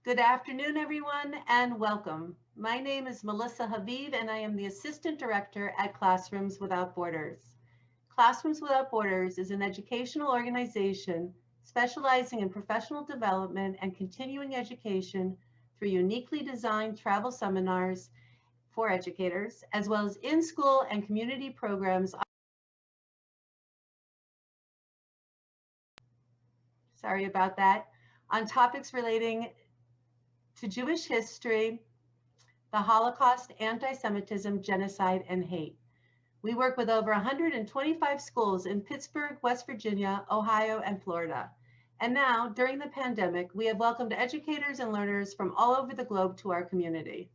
Good afternoon, everyone, and welcome. My name is Melissa Habib, and I am the Assistant Director at Classrooms Without Borders. Classrooms Without Borders is an educational organization specializing in professional development and continuing education through uniquely designed travel seminars for educators, as well as in-school and community programs. Sorry about that. On topics relating to Jewish history, the Holocaust, anti-Semitism, genocide, and hate. We work with over 125 schools in Pittsburgh, West Virginia, Ohio, and Florida. And now, during the pandemic, we have welcomed educators and learners from all over the globe to our community.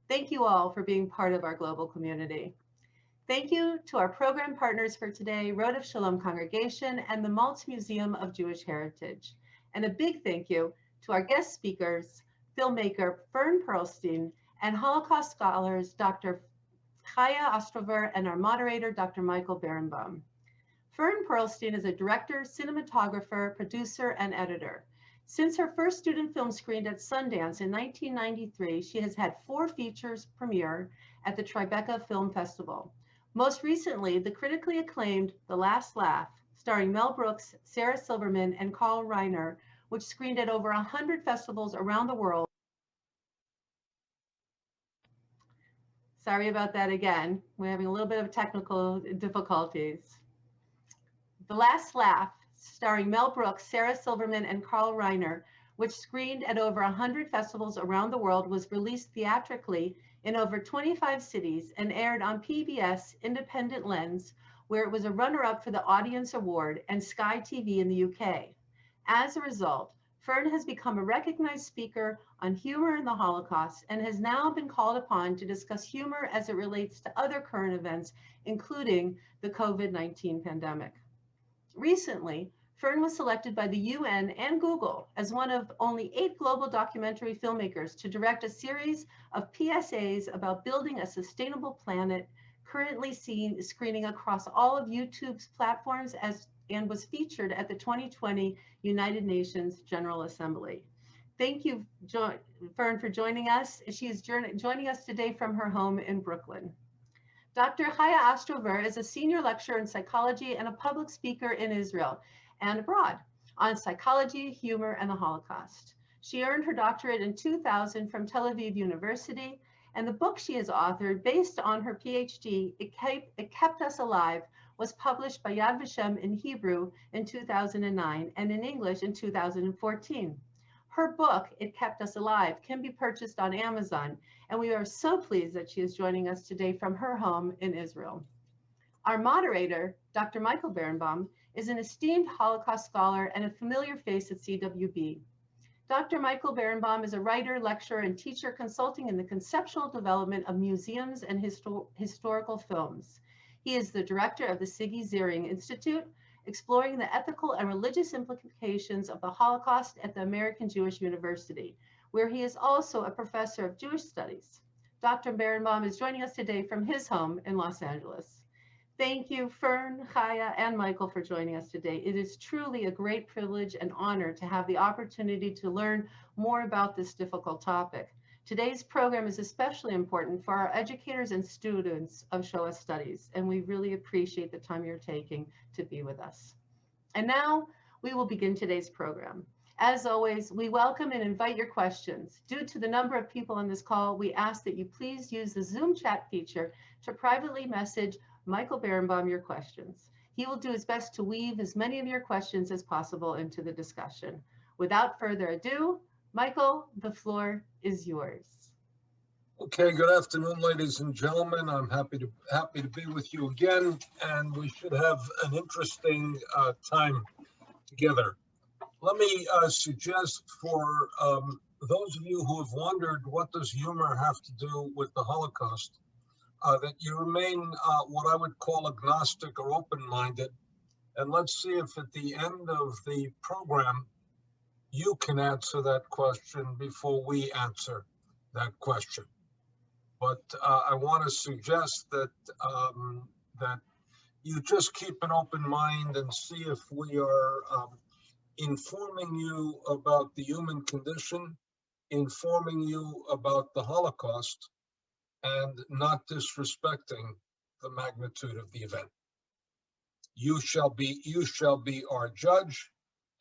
Thank you all for being part of our global community. Thank you to our program partners for today, Road of Shalom Congregation and the Maltz Museum of Jewish Heritage. And a big thank you to our guest speakers, filmmaker Ferne Pearlstein and Holocaust scholars Dr. Chaya Ostrower and our moderator, Dr. Michael Berenbaum. Ferne Pearlstein is a director, cinematographer, producer, and editor. Since her first student film screened at Sundance in 1993, she has had 4 features premiere at the Tribeca Film Festival. Most recently, the critically acclaimed The Last Laugh, starring Mel Brooks, Sarah Silverman, and Carl Reiner, which screened at over 100 festivals around the world. Sorry about that again. We're having a little bit of technical difficulties. The Last Laugh, starring Mel Brooks, Sarah Silverman, and Carl Reiner, which screened at over 100 festivals around the world, was released theatrically in over 25 cities and aired on PBS Independent Lens, where it was a runner-up for the Audience Award, and Sky TV in the UK. As a result, Ferne has become a recognized speaker on humor in the Holocaust and has now been called upon to discuss humor as it relates to other current events, including the COVID-19 pandemic. Recently, Ferne was selected by the UN and Google as one of only 8 global documentary filmmakers to direct a series of PSAs about building a sustainable planet, currently screening across all of YouTube's platforms and was featured at the 2020 United Nations General Assembly. Thank you, Ferne, for joining us. She is joining us today from her home in Brooklyn. Dr. Chaya Ostrower is a senior lecturer in psychology and a public speaker in Israel and abroad on psychology, humor, and the Holocaust. She earned her doctorate in 2000 from Tel Aviv University, and the book she has authored based on her PhD, It Kept Us Alive, was published by Yad Vashem in Hebrew in 2009 and in English in 2014. Her book, It Kept Us Alive, can be purchased on Amazon, and we are so pleased that she is joining us today from her home in Israel. Our moderator, Dr. Michael Berenbaum, is an esteemed Holocaust scholar and a familiar face at CWB. Dr. Michael Berenbaum is a writer, lecturer, and teacher consulting in the conceptual development of museums and historical films. He is the director of the Siggy Ziering Institute, exploring the ethical and religious implications of the Holocaust at the American Jewish University, where he is also a professor of Jewish studies. Dr. Berenbaum is joining us today from his home in Los Angeles. Thank you, Ferne, Chaya, and Michael for joining us today. It is truly a great privilege and honor to have the opportunity to learn more about this difficult topic. Today's program is especially important for our educators and students of Shoah Studies, and we really appreciate the time you're taking to be with us. And now we will begin today's program. As always, we welcome and invite your questions. Due to the number of people on this call, we ask that you please use the Zoom chat feature to privately message Michael Berenbaum your questions. He will do his best to weave as many of your questions as possible into the discussion. Without further ado, Michael, the floor is yours. Okay, good afternoon, ladies and gentlemen. I'm happy to be with you again, and we should have an interesting time together. Let me suggest for those of you who have wondered what does humor have to do with the Holocaust, that you remain what I would call agnostic or open-minded, and let's see if at the end of the program you can answer that question before we answer that question. But I want to suggest that that you just keep an open mind and see if we are informing you about the human condition informing you about the Holocaust and not disrespecting the magnitude of the event. You shall be our judge,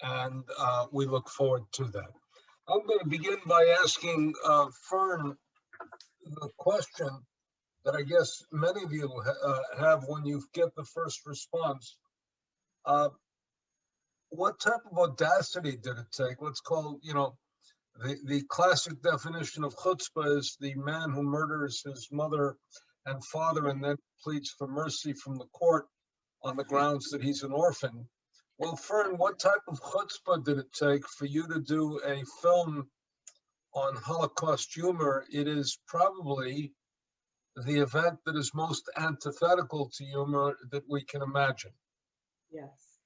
and we look forward to that. I'm going to begin by asking Ferne the question that I guess many of you have when you get the first response. What type of audacity did it take? Let's call, the classic definition of chutzpah is the man who murders his mother and father and then pleads for mercy from the court on the grounds that he's an orphan. Well, Ferne, what type of chutzpah did it take for you to do a film on Holocaust humor? It is probably the event that is most antithetical to humor that we can imagine. Yes.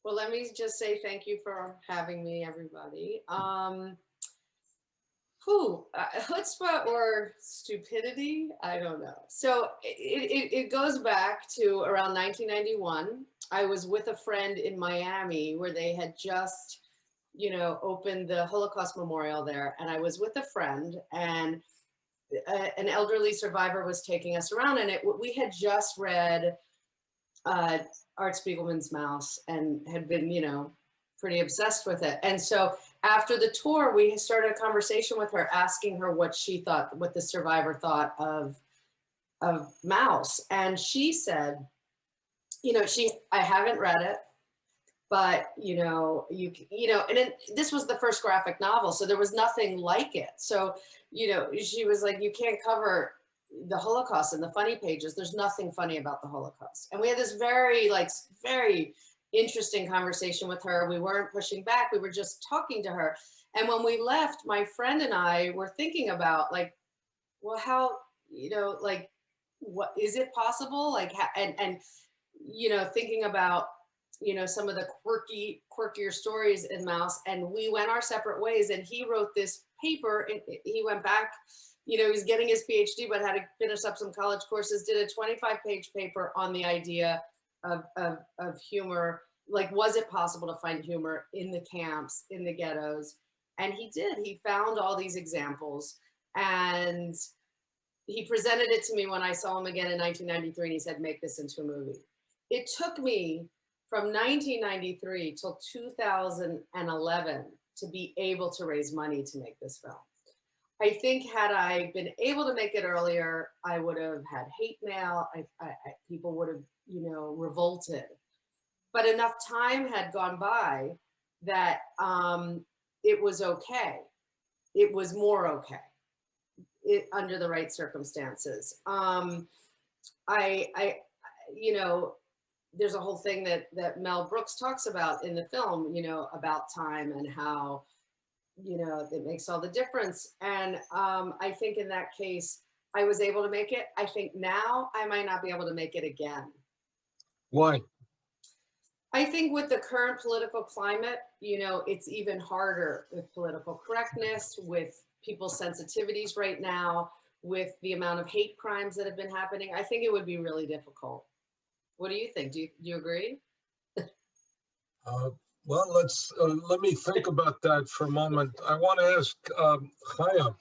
Well, let me just say thank you for having me, everybody. Chutzpah or stupidity? I don't know. So it goes back to around 1991. I was with a friend in Miami where they had just, opened the Holocaust Memorial there. And I was with a friend, and an elderly survivor was taking us around, and we had just read Art Spiegelman's Mouse and had been, pretty obsessed with it. And so after the tour, we started a conversation with her, asking her what she thought, what the survivor thought of Mouse. And she said, I haven't read it, but and this was the first graphic novel, so there was nothing like it. So, she was like, you can't cover the Holocaust in the funny pages. There's nothing funny about the Holocaust. And we had this very interesting conversation with her. We weren't pushing back. We were just talking to her. And when we left, my friend and I were thinking about how, what is it possible? Thinking about, some of the quirkier stories in Mouse. And we went our separate ways, and he wrote this paper, and he went back, he was getting his PhD, but had to finish up some college courses, did a 25-page paper on the idea of humor. Was it possible to find humor in the camps, in the ghettos? And he did. He found all these examples, and he presented it to me when I saw him again in 1993, and he said, make this into a movie. It took me from 1993 till 2011 to be able to raise money to make this film. I think had I been able to make it earlier, I would have had hate mail. People would have, revolted. But enough time had gone by that it was okay. It was more okay under the right circumstances. There's a whole thing that Mel Brooks talks about in the film, about time and how, it makes all the difference. And I think in that case, I was able to make it. I think now I might not be able to make it again. Why? I think with the current political climate, it's even harder with political correctness, with people's sensitivities right now, with the amount of hate crimes that have been happening. I think it would be really difficult. What do you think? Do you agree? Well, let me think about that for a moment. I want to ask Chaya,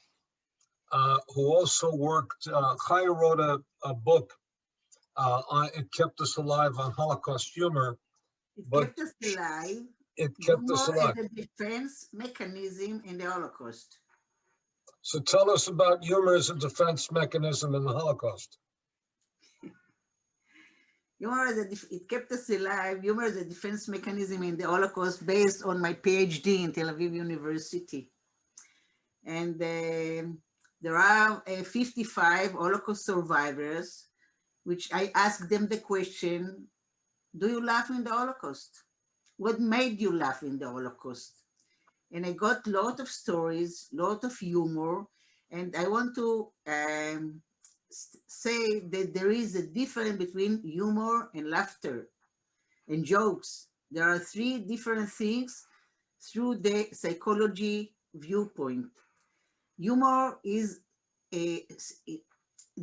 who also worked, Chaya wrote a book, It Kept Us Alive, on Holocaust humor. Kept us alive. It kept us alive. As a defense mechanism in the Holocaust. So tell us about humor as a defense mechanism in the Holocaust. Humor it kept us alive. Humor is a defense mechanism in the Holocaust based on my PhD in Tel Aviv University. And there are 55 Holocaust survivors, which I asked them the question, do you laugh in the Holocaust? What made you laugh in the Holocaust? And I got a lot of stories, a lot of humor. And I want to say that there is a difference between humor and laughter and jokes. There are three different things through the psychology viewpoint. Humor is a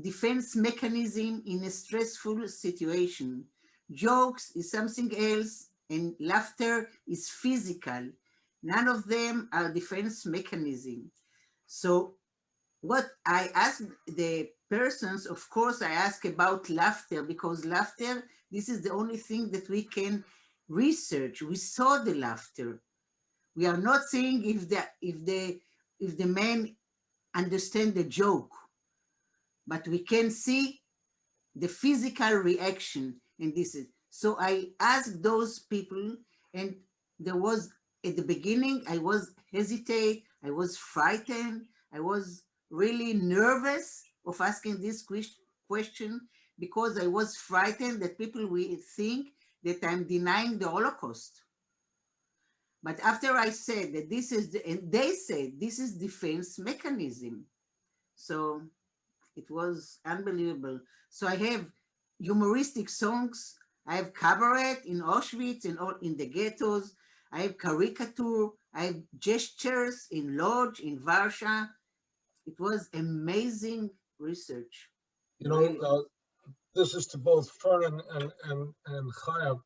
defense mechanism in a stressful situation. Jokes is something else, and laughter is physical. None of them are defense mechanism. So what I asked the persons, of course, I ask about laughter, because laughter, this is the only thing that we can research. We saw the laughter. We are not saying if the man understand the joke, but we can see the physical reaction, and this is. So I asked those people, and there was, at the beginning, I was hesitate, I was frightened, I was really nervous of asking this question, because I was frightened that people will think that I'm denying the Holocaust. But after I said that this is, and they said this is defense mechanism. So it was unbelievable. So I have humoristic songs. I have cabaret in Auschwitz and all in the ghettos. I have caricature. I have gestures in Lodz, in Warsaw. It was amazing research. You know, Really. this is to both Ferne and Chaya.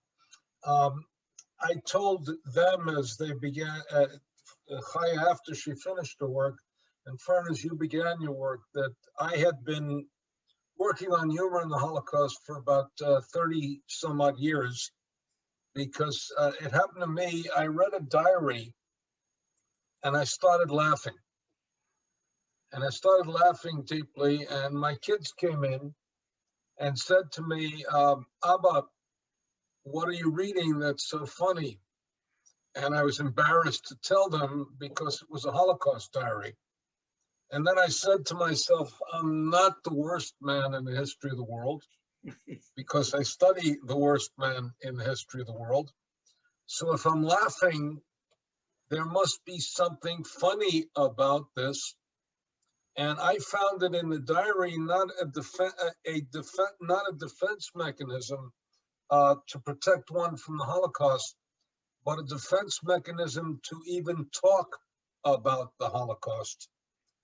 I told them as they began, Chaya after she finished her work, and Ferne as you began your work, that I had been working on humor in the Holocaust for about 30 some odd years, because it happened to me. I read a diary and I started laughing. And I started laughing deeply, and my kids came in and said to me, Abba, what are you reading that's so funny? And I was embarrassed to tell them because it was a Holocaust diary. And then I said to myself, I'm not the worst man in the history of the world, because I study the worst man in the history of the world. So if I'm laughing, there must be something funny about this. And I found it in the diary, not a defense mechanism to protect one from the Holocaust, but a defense mechanism to even talk about the Holocaust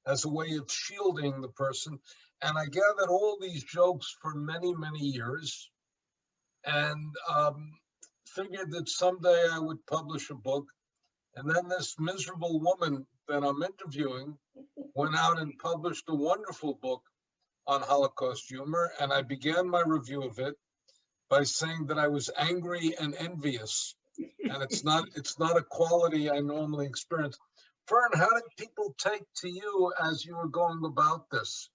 as a way of shielding the person. And I gathered all these jokes for many, many years, and figured that someday I would publish a book. And then this miserable woman that I'm interviewing went out and published a wonderful book on Holocaust humor. And I began my review of it by saying that I was angry and envious. And it's not a quality I normally experience. Ferne, how did people take to you as you were going about this?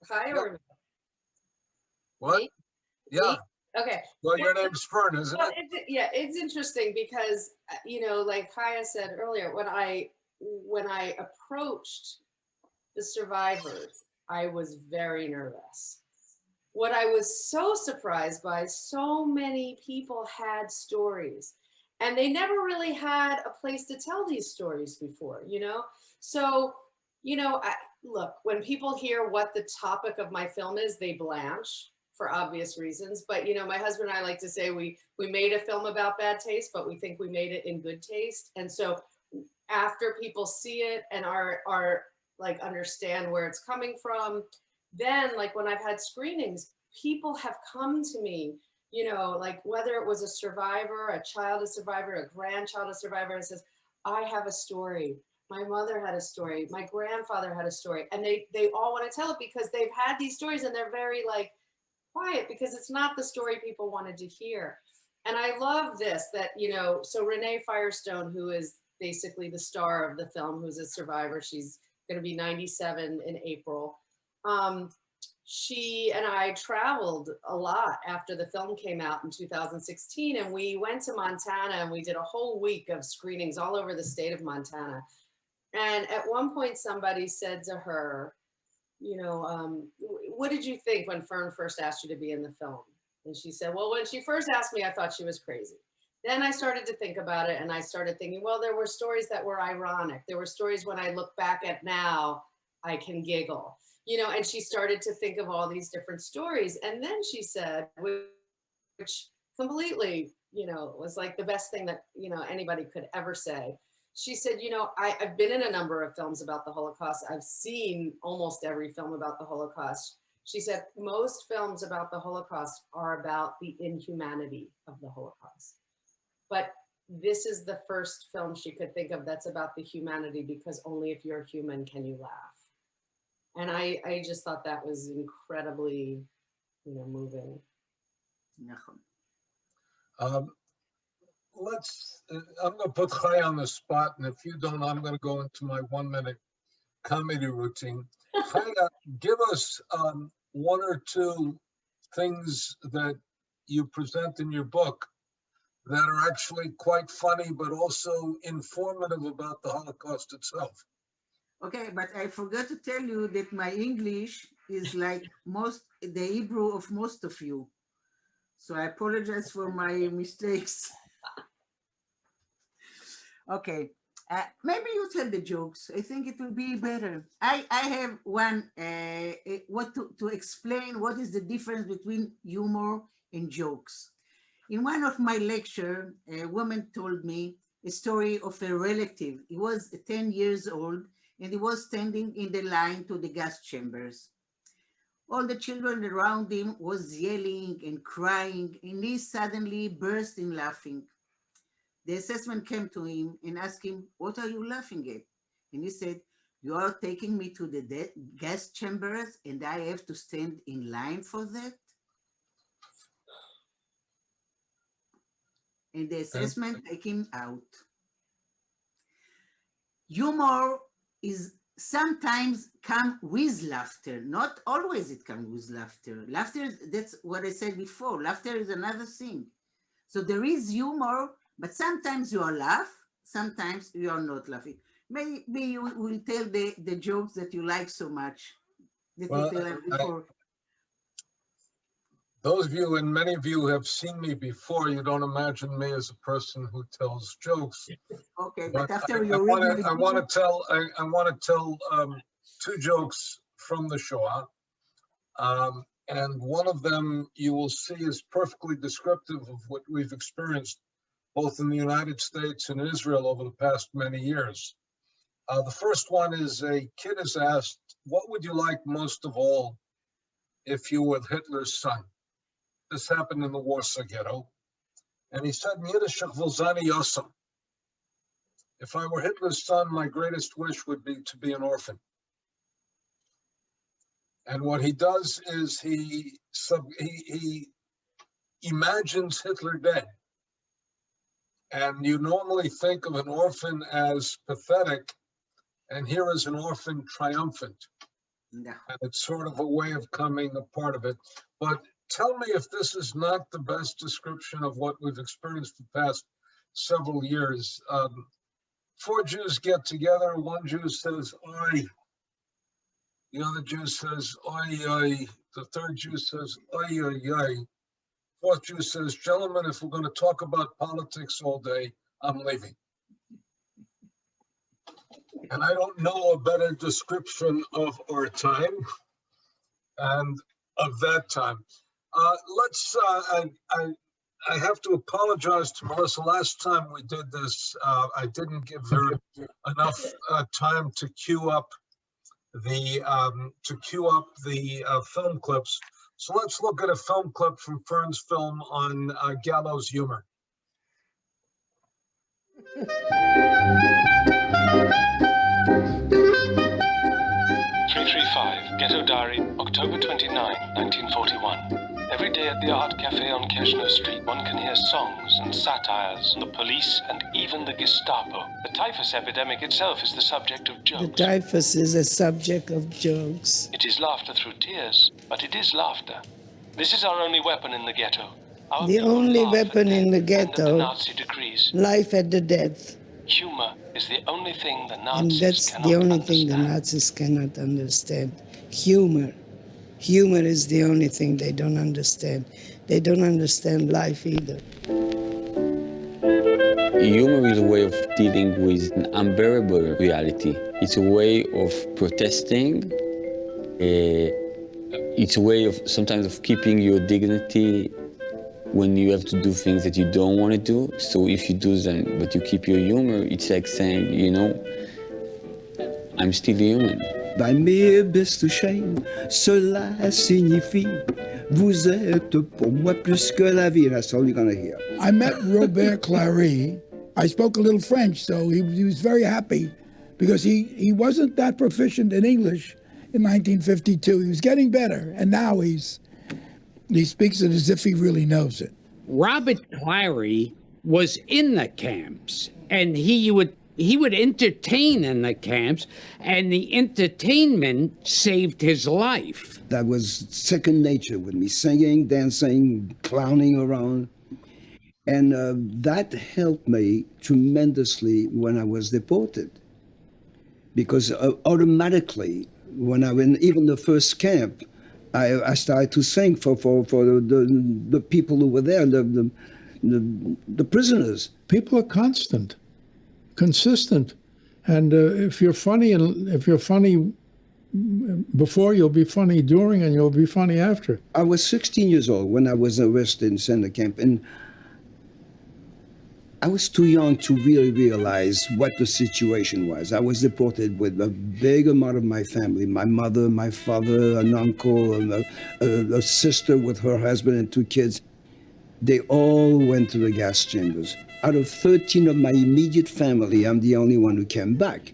Hi, Yep. or What? me? Yeah. Me? Okay. Well, your name's Ferne, isn't Well, it? yeah, it's interesting because like Chaya said earlier, when I approached the survivors, I was very nervous. What I was so surprised by, so many people had stories, and they never really had a place to tell these stories before. So, look, when people hear what the topic of my film is, they blanch for obvious reasons. But my husband and I like to say we made a film about bad taste, but we think we made it in good taste. And so after people see it and are like understand where it's coming from, then like when I've had screenings, people have come to me, like whether it was a survivor, a child of survivor, a grandchild of survivor, and says, I have a story. My mother had a story. My grandfather had a story. And they all want to tell it because they've had these stories, and they're very like quiet because it's not the story people wanted to hear. And I love this, that, so Renee Firestone, who is basically the star of the film, who's a survivor, she's going to be 97 in April. She and I traveled a lot after the film came out in 2016, and we went to Montana and we did a whole week of screenings all over the state of Montana. And at one point somebody said to her, what did you think when Ferne first asked you to be in the film? And she said, well, when she first asked me, I thought she was crazy. Then I started to think about it, and I started thinking, well, there were stories that were ironic. There were stories when I look back at now, I can giggle, and she started to think of all these different stories. And then she said, which completely, was like the best thing that, anybody could ever say. She said, I've been in a number of films about the Holocaust. I've seen almost every film about the Holocaust. She said, most films about the Holocaust are about the inhumanity of the Holocaust. But this is the first film she could think of that's about the humanity, because only if you're human can you laugh. And I just thought that was incredibly, moving. I'm going to put Chaya on the spot, and if you don't, I'm going to go into my 1-minute comedy routine. Chaya, give us one or two things that you present in your book that are actually quite funny, but also informative about the Holocaust itself. Okay, but I forgot to tell you that my English is like the Hebrew of most of you. So I apologize for my mistakes. Okay, maybe you tell the jokes. I think it will be better. I have one, to explain what is the difference between humor and jokes. In one of my lectures, a woman told me a story of a relative. He was 10 years old and he was standing in the line to the gas chambers. All the children around him was yelling and crying, and he suddenly burst in laughing. The assessment came to him and asked him, "What are you laughing at?" And he said, "You are taking me to the gas chambers and I have to stand in line for that?" And the assessment took him out. Humor is sometimes come with laughter. Not always it comes with laughter. Laughter, that's what I said before. Laughter is another thing. So there is humor, but sometimes you are laugh, sometimes you are not laughing. Maybe you will tell the jokes that you like so much that you tell before. Those of you, and many of you have seen me before, you don't imagine me as a person who tells jokes. Okay, but after I want to tell two jokes from the Shoah. And one of them you will see is perfectly descriptive of what we've experienced both in the United States and Israel over the past many years. The first one is a kid is asked, "What would you like most of all if you were Hitler's son?" This happened in the Warsaw Ghetto. And he said, "Yiddish Vilzani Yosem. If I were Hitler's son, my greatest wish would be to be an orphan." And what he does is he imagines Hitler dead. And you normally think of an orphan as pathetic, and here is an orphan triumphant. No. And it's sort of a way of coming a part of it. But tell me if this is not the best description of what we've experienced the past several years. 4 Jews get together. One Jew says, "Oi." The other Jew says, "Oi, oi." The third Jew says, "Oi, oi, oi." Fourth Jew says, "Gentlemen, if we're going to talk about politics all day, I'm leaving." And I don't know a better description of our time and of that time. I have to apologize to Melissa. Last time we did this, I didn't give her enough time to queue up the film clips. So let's look at a film clip from Ferne's film on gallows humor. 335, Ghetto Diary, October 29, 1941. Every day at the Art Cafe on Keshno Street, one can hear songs and satires on the police and even the Gestapo. The typhus epidemic itself is the subject of jokes. The typhus is a subject of jokes. It is laughter through tears, but it is laughter. This is our only weapon in the ghetto. The only weapon in the ghetto, Nazi decrees. Life at the death. Humor is the only thing the Nazis And that's cannot the only understand. thing the Nazis cannot understand. Humor. Humor is the only thing they don't understand. They don't understand life either. Humor is a way of dealing with an unbearable reality. It's a way of protesting. It's a way of sometimes of keeping your dignity when you have to do things that you don't want to do. So if you do them, but you keep your humor, it's like saying, you know, I'm still human. By mere best shame, cela signifie, vous êtes pour moi plus que la vie. That's all you're gonna hear. I met Robert Clary I spoke a little French, so he was very happy because he wasn't that proficient in English in 1952. He was getting better, and now he speaks it as if he really knows it. Robert Clary was in the camps, and he would entertain in the camps, and the entertainment saved his life. That was second nature with me, singing, dancing, clowning around. And that helped me tremendously when I was deported. Because automatically, when I went, even the first camp, I started to sing for the people who were there, the prisoners. People are consistent, and if you're funny before, you'll be funny during, and you'll be funny after. I was 16 years old when I was arrested in center camp, and I was too young to really realize what the situation was. I was deported with a big amount of my family, my mother, my father, an uncle, and a sister with her husband and 2 kids. They all went to the gas chambers. Out of 13 of my immediate family, I'm the only one who came back.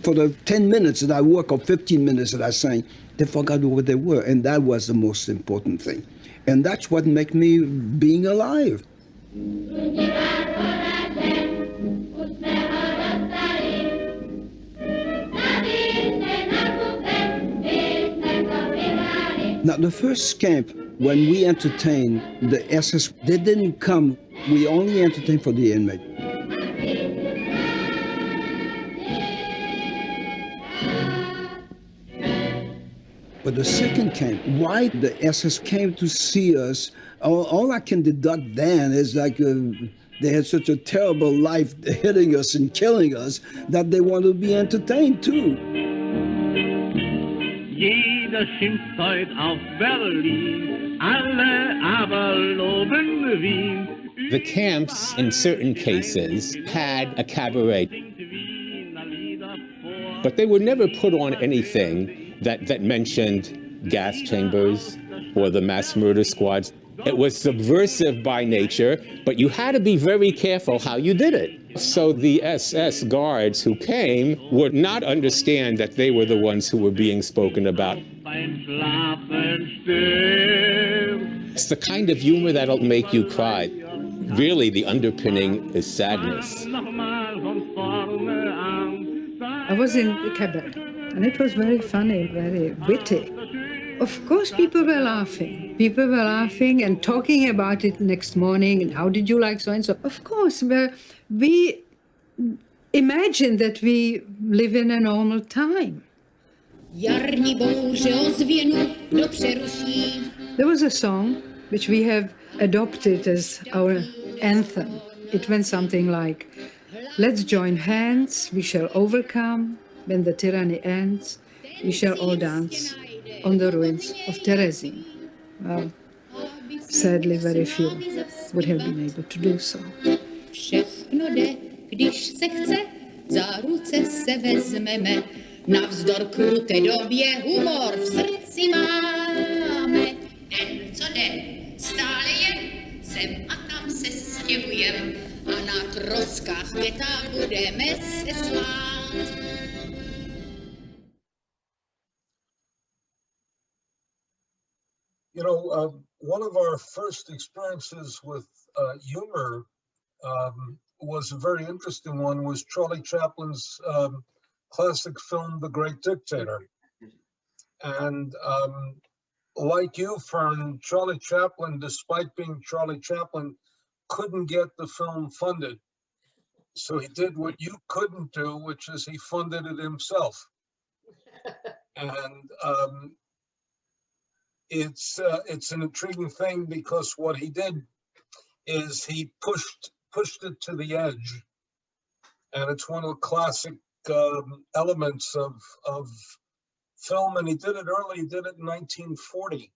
For the 10 minutes that I work or 15 minutes that I sang, they forgot what they were, and that was the most important thing. And that's what made me being alive. Now, the first camp, when we entertained the SS, they didn't come. We only entertained for the inmate. But the second camp, why the SS came to see us, all I can deduct then is like they had such a terrible life hitting us and killing us that they wanted to be entertained too. Jeder schimpft heut auf Berlin, alle aber loben Wien. The camps, in certain cases, had a cabaret, but they would never put on anything that mentioned gas chambers or the mass murder squads. It was subversive by nature, but you had to be very careful how you did it. So the SS guards who came would not understand that they were the ones who were being spoken about. It's the kind of humor that'll make you cry. Really, the underpinning is sadness. I was in the cabaret, and it was very funny, very witty. Of course, people were laughing. People were laughing and talking about it next morning, and how did you like so-and-so? Of course, we imagine that we live in a normal time. There was a song which we have adopted as our anthem. It went something like, let's join hands, we shall overcome. When the tyranny ends, we shall all dance on the ruins of Terezin. Well, sadly, very few would have been able to do so. Všechno jde, když se chce, za ruce se vezmeme, navzdor kruté době humor v srdci máme. Den co den, stále jen, sem a tam se stěhujem, a na troskách větách budeme se smát. You know, one of our first experiences with humor was a very interesting one, was Charlie Chaplin's classic film, The Great Dictator. And like you, Ferne, Charlie Chaplin, despite being Charlie Chaplin, couldn't get the film funded. So he did what you couldn't do, which is he funded it himself. And it's an intriguing thing, because what he did is he pushed it to the edge, and it's one of the classic elements of film. And he did it early. He did it in 1940,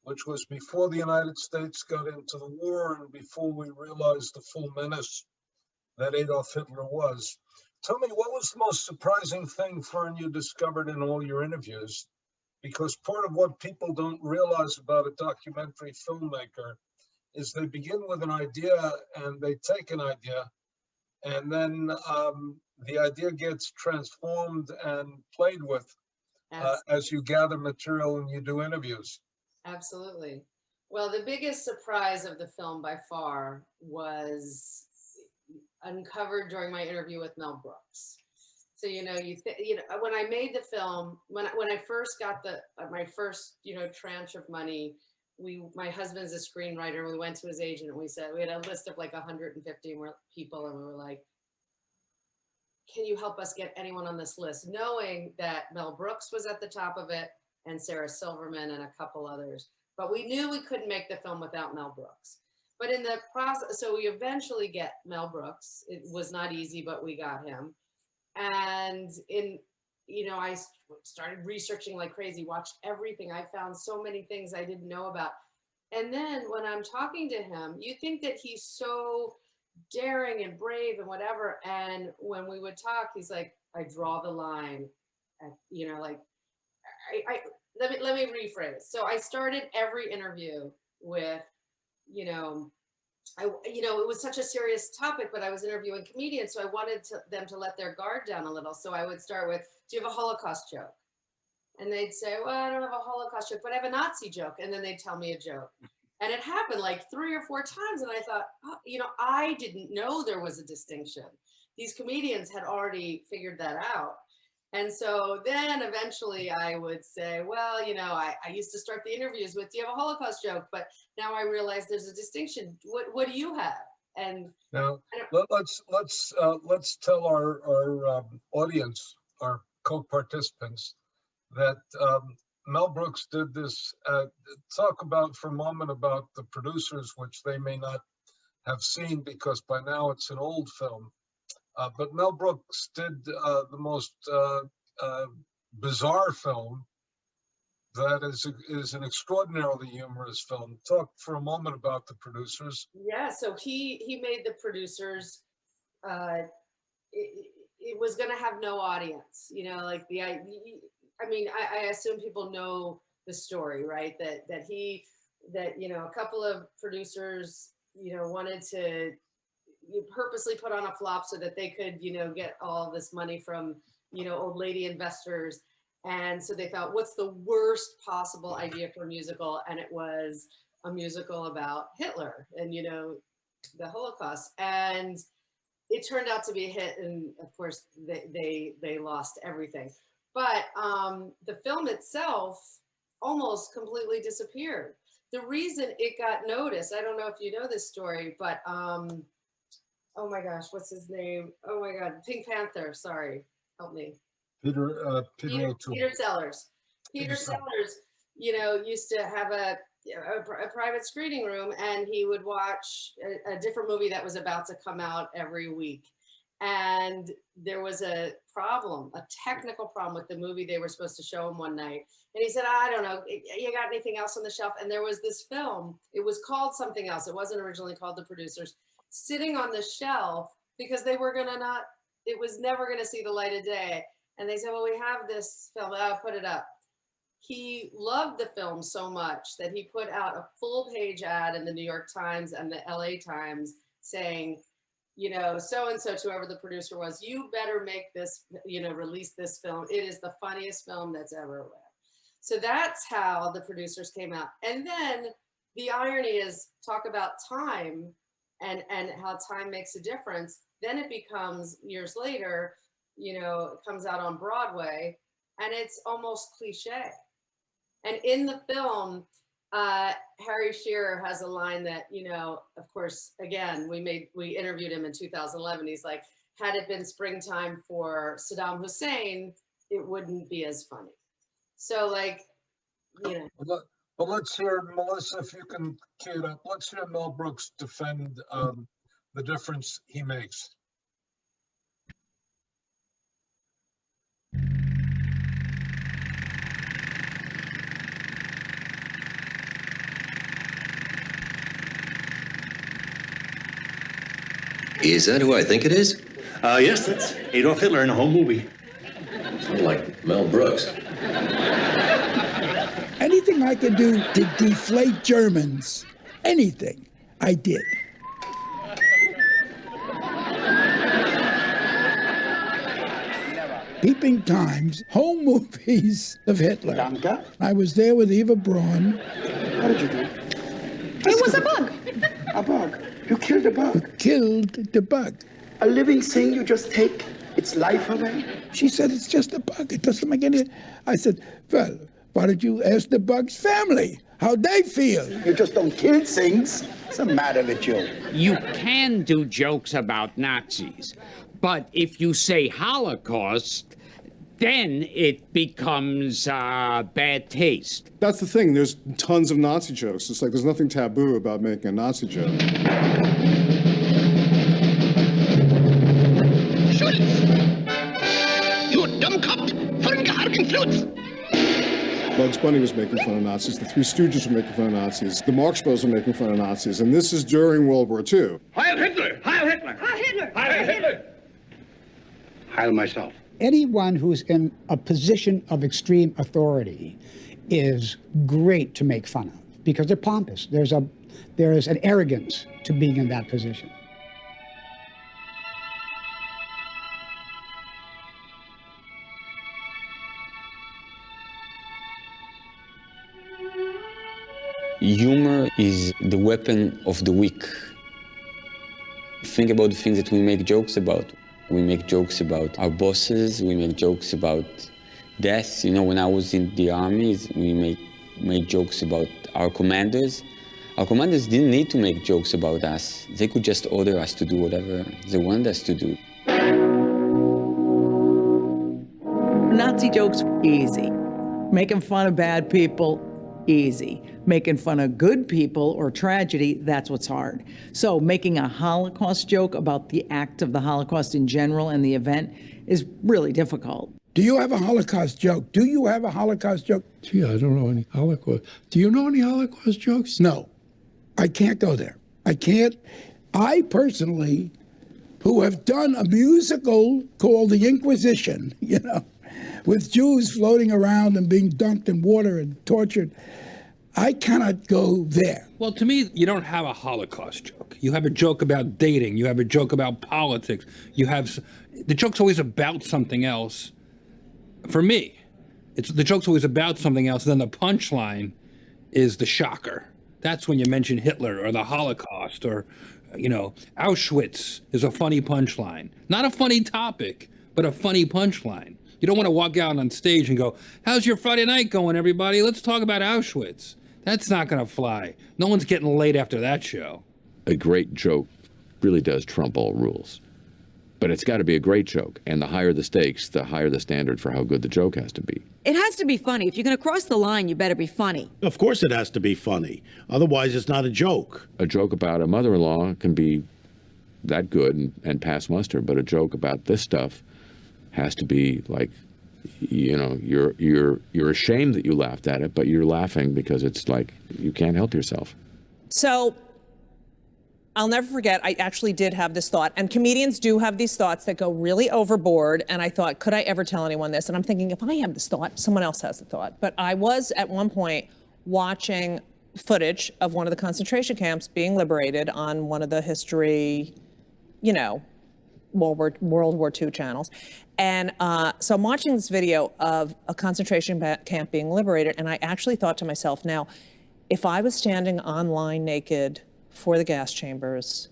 which was before the United States got into the war and before we realized the full menace that Adolf Hitler was. Tell me, what was the most surprising thing, Ferne, you discovered in all your interviews? Because part of what people don't realize about a documentary filmmaker is they begin with an idea and they take an idea, and then the idea gets transformed and played with as you gather material and you do interviews. Absolutely. Well, the biggest surprise of the film by far was uncovered during my interview with Mel Brooks. So, when I made the film, when I first got my first, tranche of money, my husband's a screenwriter. We went to his agent and we said, we had a list of like 150 people. And we were like, can you help us get anyone on this list? Knowing that Mel Brooks was at the top of it and Sarah Silverman and a couple others. But we knew we couldn't make the film without Mel Brooks. But in the process, so we eventually get Mel Brooks. It was not easy, but we got him. And I started researching like crazy, watched everything. I found so many things I didn't know about. And then when I'm talking to him, you think that he's so daring and brave and whatever. And when we would talk, he's like, I draw the line, let me rephrase. So I started every interview with, it was such a serious topic, but I was interviewing comedians, so I wanted them to let their guard down a little. So I would start with, do you have a Holocaust joke? And they'd say, well, I don't have a Holocaust joke, but I have a Nazi joke. And then they'd tell me a joke. And it happened like 3 or 4 times. And I thought, I didn't know there was a distinction. These comedians had already figured that out. And so then eventually I would say, well, I used to start the interviews with, do you have a Holocaust joke? But now I realize there's a distinction. What do you have? And now let's tell our audience, our co-participants, that Mel Brooks did this. Talk about for a moment about the producers, which they may not have seen because by now it's an old film. But Mel Brooks did the most bizarre film that is an extraordinarily humorous film. Talk for a moment about the producers. Yeah, so he made the producers. It was going to have no audience, I assume people know the story, right? That a couple of producers, wanted to purposely put on a flop so that they could, get all this money from, old lady investors. And so they thought, what's the worst possible idea for a musical? And it was a musical about Hitler and, the Holocaust. And it turned out to be a hit. And of course, they lost everything. But the film itself almost completely disappeared. The reason it got noticed, I don't know if you know this story, but oh my gosh, what's his name? Oh my God, Pink Panther, sorry, help me. Peter Sellers. Peter Sellers, used to have a private screening room, and he would watch a different movie that was about to come out every week. And there was a technical problem with the movie they were supposed to show him one night. And he said, I don't know, you got anything else on the shelf? And there was this film, it was called something else. It wasn't originally called The Producers, sitting on the shelf because they were it was never gonna see the light of day. And they said, well, we have this film, I'll put it up. He loved the film so much that he put out a full page ad in the New York Times and the LA Times saying, so-and-so, to whoever the producer was, you better make this, release this film. It is the funniest film that's ever lived. So that's how the producers came out. And then the irony is, talk about time and how time makes a difference. Then it becomes, years later, it comes out on Broadway, and it's almost cliche. And in the film, Harry Shearer has a line that, of course, again, we interviewed him in 2011. He's like, had it been springtime for Saddam Hussein, it wouldn't be as funny. So But let's hear, Melissa, if you can key it up, let's hear Mel Brooks defend the difference he makes. Is that who I think it is? Yes, that's Adolf Hitler in a whole movie. Sounds like Mel Brooks. Anything I could do to deflate Germans, anything, I did. Peeping Times, home movies of Hitler. Danke. I was there with Eva Braun. How did you do? It was a bug. A bug. You killed a bug. Killed the bug. A living thing, you just take its life away? She said, it's just a bug. It doesn't make any... I said, well, why don't you ask the bug's family how they feel? You just don't kill things. What's the matter with you? You can do jokes about Nazis, but if you say Holocaust, then it becomes bad taste. That's the thing. There's tons of Nazi jokes. It's like there's nothing taboo about making a Nazi joke. Schulz! You Dummkopf! Vergeharken Flutz! Bugs Bunny was making fun of Nazis. The Three Stooges were making fun of Nazis. The Marx Brothers were making fun of Nazis. And this is during World War II. Heil Hitler! Heil Hitler! Heil Hitler! Heil Hitler! Heil myself. Anyone who's in a position of extreme authority is great to make fun of because they're pompous. There is an arrogance to being in that position. Humor is the weapon of the weak. Think about the things that we make jokes about. We make jokes about our bosses, we make jokes about death. You know, when I was in the army, we made jokes about our commanders. Our commanders didn't need to make jokes about us. They could just order us to do whatever they wanted us to do. Nazi jokes, easy. Making fun of bad people, easy. Making fun of good people or tragedy, that's what's hard. So making a Holocaust joke about the act of the Holocaust in general and the event is really difficult. Do you have a Holocaust joke? Do you have a Holocaust joke? Gee, I don't know any Holocaust. Do you know any Holocaust jokes? No. I can't go there. I can't. I personally, who have done a musical called The Inquisition, you know, with Jews floating around and being dunked in water and tortured, I cannot go there. Well, to me, you don't have a Holocaust joke. You have a joke about dating. You have a joke about politics. The joke's always about something else. For me, the joke's always about something else. Then the punchline is the shocker. That's when you mention Hitler or the Holocaust or, you know, Auschwitz is a funny punchline. Not a funny topic, but a funny punchline. You don't want to walk out on stage and go, how's your Friday night going, everybody? Let's talk about Auschwitz. That's not going to fly. No one's getting laid after that show. A great joke really does trump all rules. But it's got to be a great joke. And the higher the stakes, the higher the standard for how good the joke has to be. It has to be funny. If you're going to cross the line, you better be funny. Of course it has to be funny. Otherwise, it's not a joke. A joke about a mother-in-law can be that good and pass muster, but a joke about this stuff has to be like, you know, you're ashamed that you laughed at it, but you're laughing because it's like you can't help yourself. So I'll never forget, I actually did have this thought, and comedians do have these thoughts that go really overboard, and I thought, could I ever tell anyone this? And I'm thinking, if I have this thought, someone else has the thought. But I was at one point watching footage of one of the concentration camps being liberated on one of the history, you know, World War II channels. And so I'm watching this video of a concentration camp being liberated, and I actually thought to myself, now, if I was standing on line naked for the gas chambers,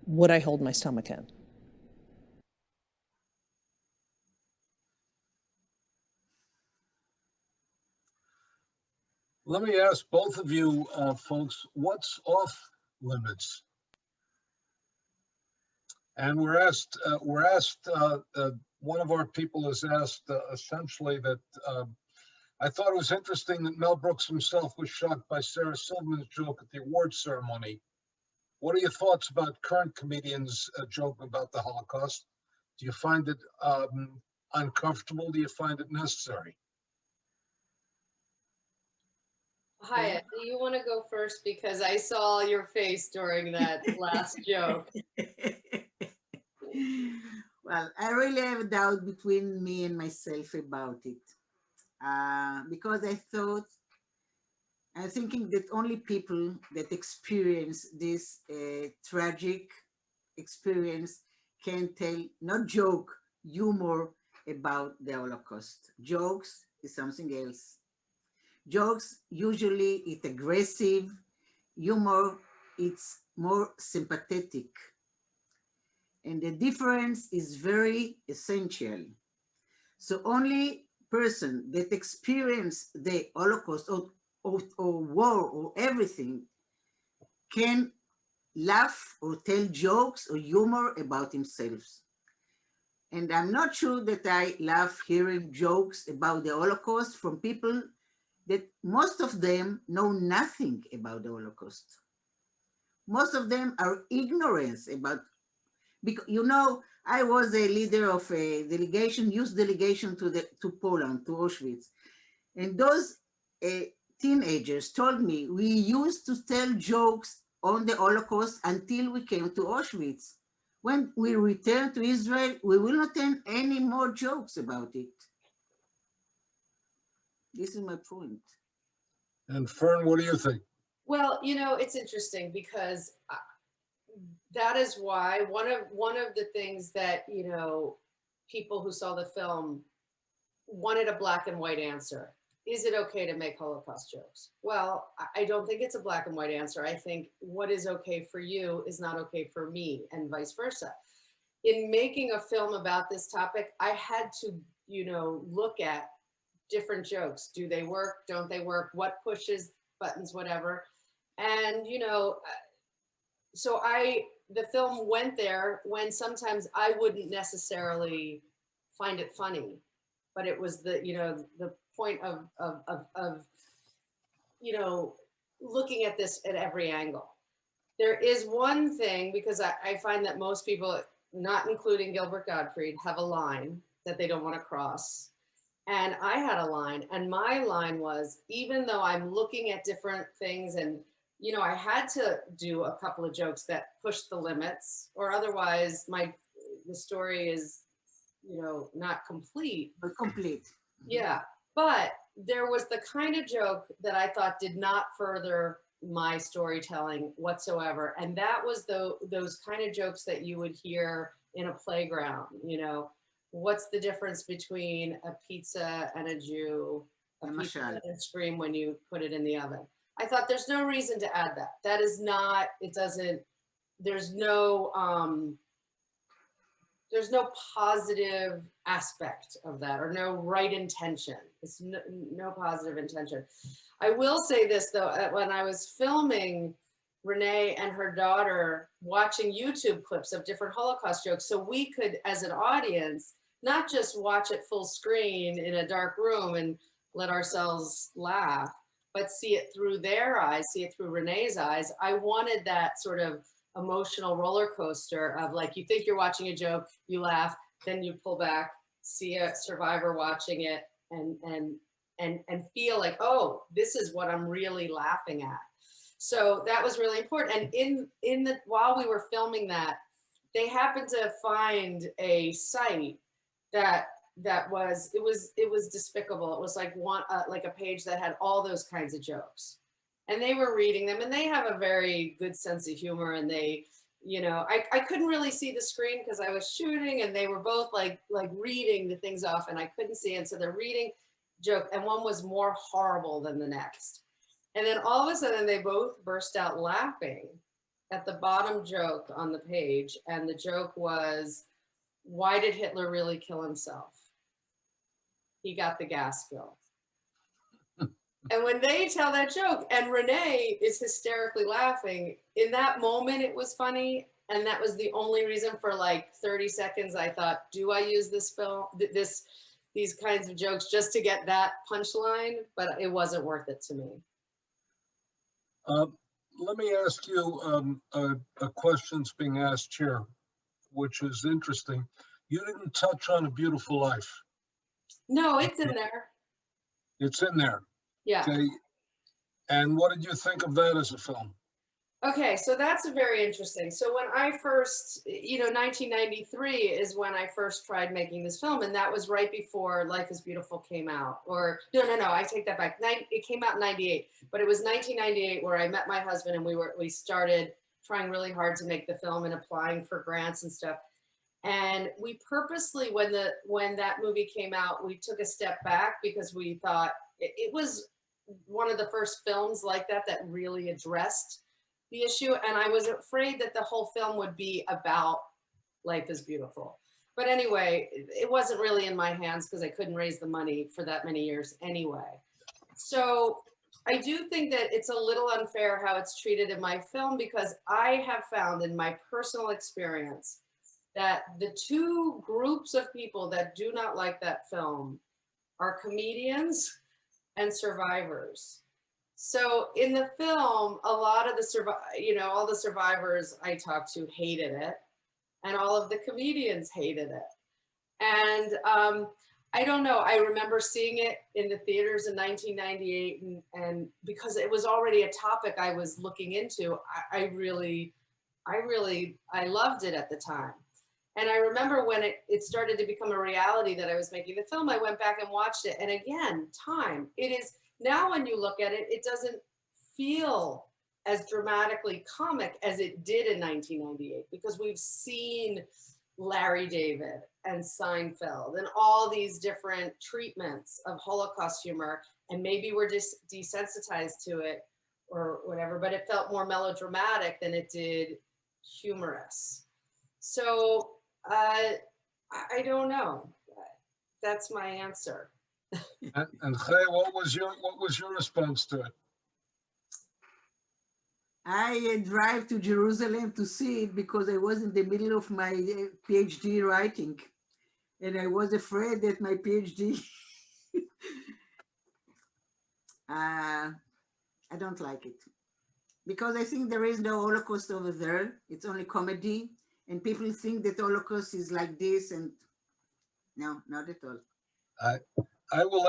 would I hold my stomach in? Let me ask both of you folks, what's off limits? And we're asked, one of our people has asked essentially that, I thought it was interesting that Mel Brooks himself was shocked by Sarah Silverman's joke at the awards ceremony. What are your thoughts about current comedians' joke about the Holocaust? Do you find it uncomfortable? Do you find it necessary? Chaya, do you want to go first? Because I saw your face during that last joke. Well, I really have a doubt between me and myself about it. Because I'm thinking that only people that experience this tragic experience can tell, not joke, humor about the Holocaust. Jokes is something else. Jokes, usually it's aggressive. Humor, it's more sympathetic. And the difference is very essential. So only person that experience the Holocaust or war or everything can laugh or tell jokes or humor about themselves. And I'm not sure that I laugh hearing jokes about the Holocaust from people that most of them know nothing about the Holocaust. Most of them are ignorant about, because I was a leader of a delegation, youth delegation to Poland, to Auschwitz. And those teenagers told me, we used to tell jokes on the Holocaust until we came to Auschwitz. When we return to Israel, we will not tell any more jokes about it. This is my point. And Fern, what do you think? Well, it's interesting because that is why one of the things that, people who saw the film wanted a black and white answer. Is it okay to make Holocaust jokes? Well, I don't think it's a black and white answer. I think what is okay for you is not okay for me, and vice versa. In making a film about this topic, I had to, look at different jokes. Do they work? Don't they work? What pushes buttons, whatever. And, so the film went there when sometimes I wouldn't necessarily find it funny, but it was the point of looking at this at every angle. There is one thing, because I find that most people, not including Gilbert Gottfried, have a line that they don't want to cross. And I had a line, and my line was, even though I'm looking at different things and I had to do a couple of jokes that pushed the limits, or otherwise the story is, not complete. But complete. Yeah, but there was the kind of joke that I thought did not further my storytelling whatsoever, and that was those kind of jokes that you would hear in a playground. What's the difference between a pizza and a Jew? A pizza doesn't scream when you put it in the oven. I thought there's no reason to add that. That is not, it doesn't, there's no positive aspect of that, or no right intention. It's no positive intention. I will say this though, when I was filming Renee and her daughter watching YouTube clips of different Holocaust jokes, so we could, as an audience, not just watch it full screen in a dark room and let ourselves laugh, but see it through their eyes, see it through Renee's eyes. I wanted that sort of emotional roller coaster of, like, you think you're watching a joke, you laugh, then you pull back, see a survivor watching it, and feel like, oh, this is what I'm really laughing at. So that was really important. And while we were filming that, they happened to find a site that was despicable. It was like like a page that had all those kinds of jokes, and they were reading them, and they have a very good sense of humor, and they, I couldn't really see the screen because I was shooting, and they were both like reading the things off, and I couldn't see it. So they're reading joke, and one was more horrible than the next. And then all of a sudden they both burst out laughing at the bottom joke on the page. And the joke was, why did Hitler really kill himself? He got the gas bill. And when they tell that joke, and Renee is hysterically laughing, in that moment it was funny. And that was the only reason for like 30 seconds I thought, do I use this film, these kinds of jokes just to get that punchline? But it wasn't worth it to me. Let me ask you a question's being asked here, which is interesting. You didn't touch on A Beautiful Life. No, it's in there. It's in there. Yeah. Okay. And what did you think of that as a film? Okay, so that's very interesting. So when I first, 1993 is when I first tried making this film, and that was right before Life is Beautiful came out. Or no, I take that back. It came out in 98, but it was 1998 where I met my husband and we started trying really hard to make the film and applying for grants and stuff. And we purposely, when that movie came out, we took a step back because we thought it was one of the first films like that really addressed the issue, and I was afraid that the whole film would be about Life is Beautiful. But anyway, it wasn't really in my hands because I couldn't raise the money for that many years anyway. So I do think that it's a little unfair how it's treated in my film, because I have found in my personal experience that the two groups of people that do not like that film are comedians and survivors. So in the film, a lot of all the survivors I talked to hated it, and all of the comedians hated it. And I don't know, I remember seeing it in the theaters in 1998, and because it was already a topic I was looking into, I loved it at the time. And I remember when it started to become a reality that I was making the film, I went back and watched it. And again, it is, now when you look at it, it doesn't feel as dramatically comic as it did in 1998, because we've seen Larry David and Seinfeld and all these different treatments of Holocaust humor, and maybe we're just desensitized to it or whatever, but it felt more melodramatic than it did humorous. So I don't know. That's my answer. And Chaya, what was your response to it? I drive to Jerusalem to see it because I was in the middle of my PhD writing, and I was afraid that my PhD, I don't like it, because I think there is no Holocaust over there. It's only comedy, and people think that Holocaust is like this, and no, not at all. I will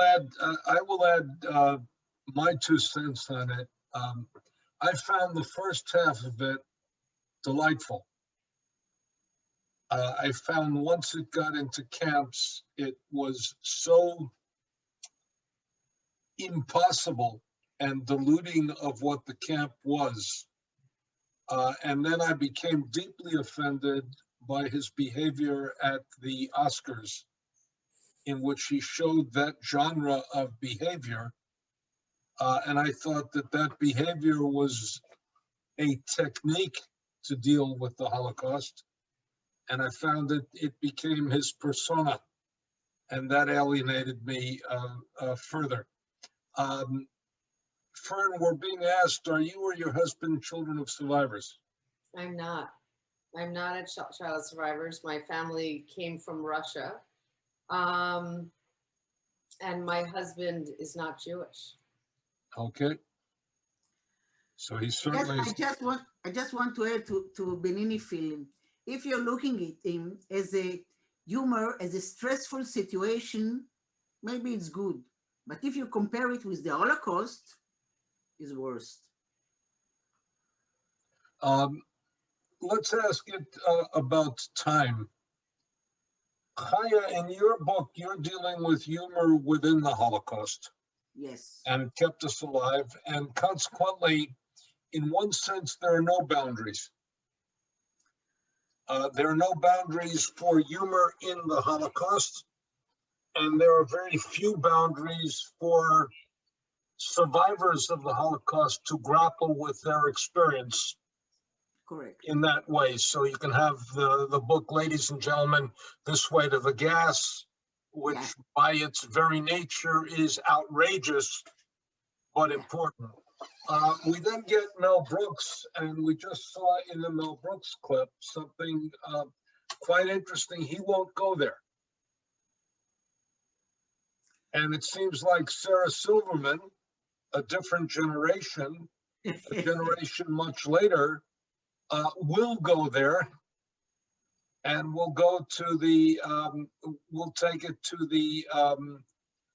add my 2 cents on it. I found the first half of it delightful. I found once it got into camps, it was so impossible and diluting of what the camp was. And then I became deeply offended by his behavior at the Oscars, in which he showed that genre of behavior. And I thought that behavior was a technique to deal with the Holocaust. And I found that it became his persona, and that alienated me further. Ferne, we're being asked, are you or your husband children of survivors? I'm not a child of survivors. My family came from Russia. And my husband is not Jewish. Okay. So he certainly. I just want to add to Benini film. If you're looking at him as a humor, as a stressful situation, maybe it's good. But if you compare it with the Holocaust, it's worse. Let's ask it about time. Chaya, in your book, you're dealing with humor within the Holocaust. Yes. And kept us alive. And consequently, in one sense, there are no boundaries. There are no boundaries for humor in the Holocaust. And there are very few boundaries for survivors of the Holocaust to grapple with their experience. Correct. In that way. So you can have the book, Ladies and Gentlemen, This Way to the Gas, which by its very nature is outrageous, but important. We then get Mel Brooks, and we just saw in the Mel Brooks clip something quite interesting. He won't go there. And it seems like Sarah Silverman, a different generation, a generation much later, will go there, and we'll go to the, we'll take it to the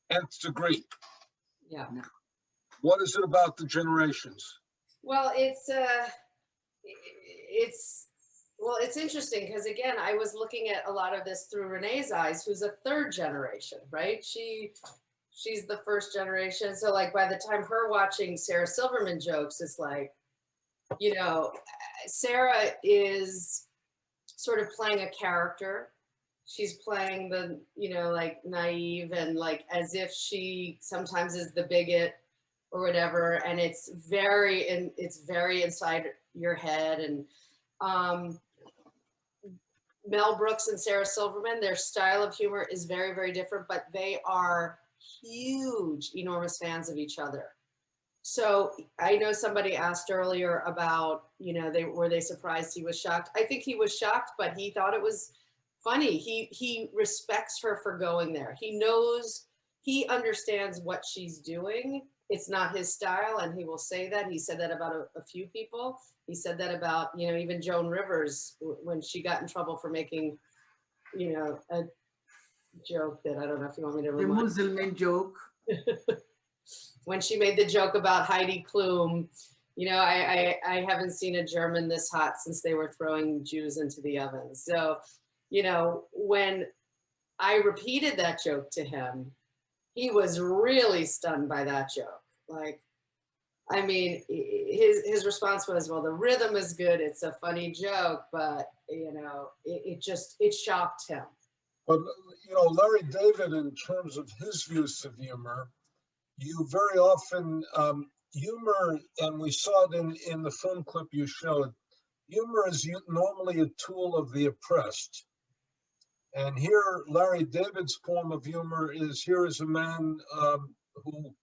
nth degree. Yeah. What is it about the generations? Well, it's interesting because again, I was looking at a lot of this through Renee's eyes, who's a third generation, right? She's the first generation. So like by the time her watching Sarah Silverman jokes, it's like, you know, Sarah is sort of playing a character. She's playing the, you know, like naive and like as if she sometimes is the bigot or whatever. And it's very inside your head. And Mel Brooks and Sarah Silverman, their style of humor is very, very different, but they are huge, enormous fans of each other. So I know somebody asked earlier about, you know, were they surprised he was shocked? I think he was shocked, but he thought it was funny. He respects her for going there. He knows, he understands what she's doing. It's not his style, and he will say that. He said that about a few people. He said that about, you know, even Joan Rivers when she got in trouble for making, you know, a joke that I don't know if you want me to remind. The Muslim joke. When she made the joke about Heidi Klum, you know, I haven't seen a German this hot since they were throwing Jews into the oven. So, you know, when I repeated that joke to him, he was really stunned by that joke. Like, I mean, his response was, well, the rhythm is good. It's a funny joke, but, you know, it shocked him. But, you know, Larry David, in terms of his use of humor, you very often, humor, and we saw it in the film clip you showed, humor is normally a tool of the oppressed. And here, Larry David's form of humor is, here is a man who,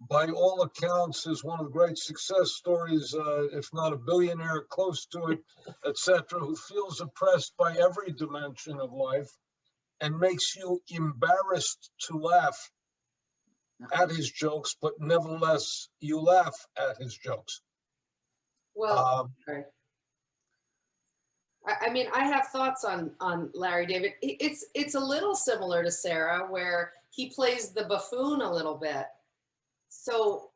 by all accounts, is one of the great success stories, if not a billionaire, close to it, etc., who feels oppressed by every dimension of life and makes you embarrassed to laugh at his jokes, but nevertheless, you laugh at his jokes. Well, I mean, I have thoughts on Larry David. It's a little similar to Sarah, where he plays the buffoon a little bit. So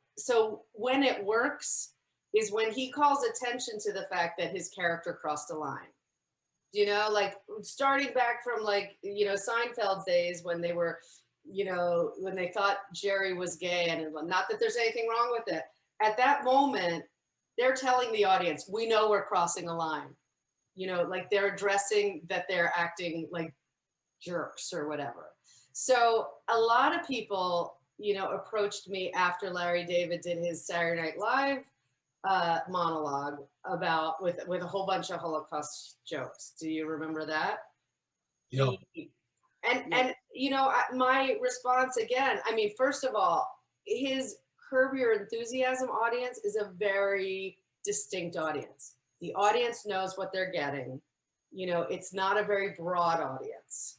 when it works is when he calls attention to the fact that his character crossed a line. You know, like starting back from like, you know, Seinfeld's days when they were, you know, when they thought Jerry was gay, and not that there's anything wrong with it. At that moment, they're telling the audience, we know we're crossing a line. You know, like they're addressing that they're acting like jerks or whatever. So a lot of people, you know, approached me after Larry David did his Saturday Night Live monologue about with a whole bunch of Holocaust jokes. Do you remember that? Yeah. And you know, my response again, I mean, first of all, his Curb Your Enthusiasm audience is a very distinct audience. The audience knows what they're getting. You know, it's not a very broad audience.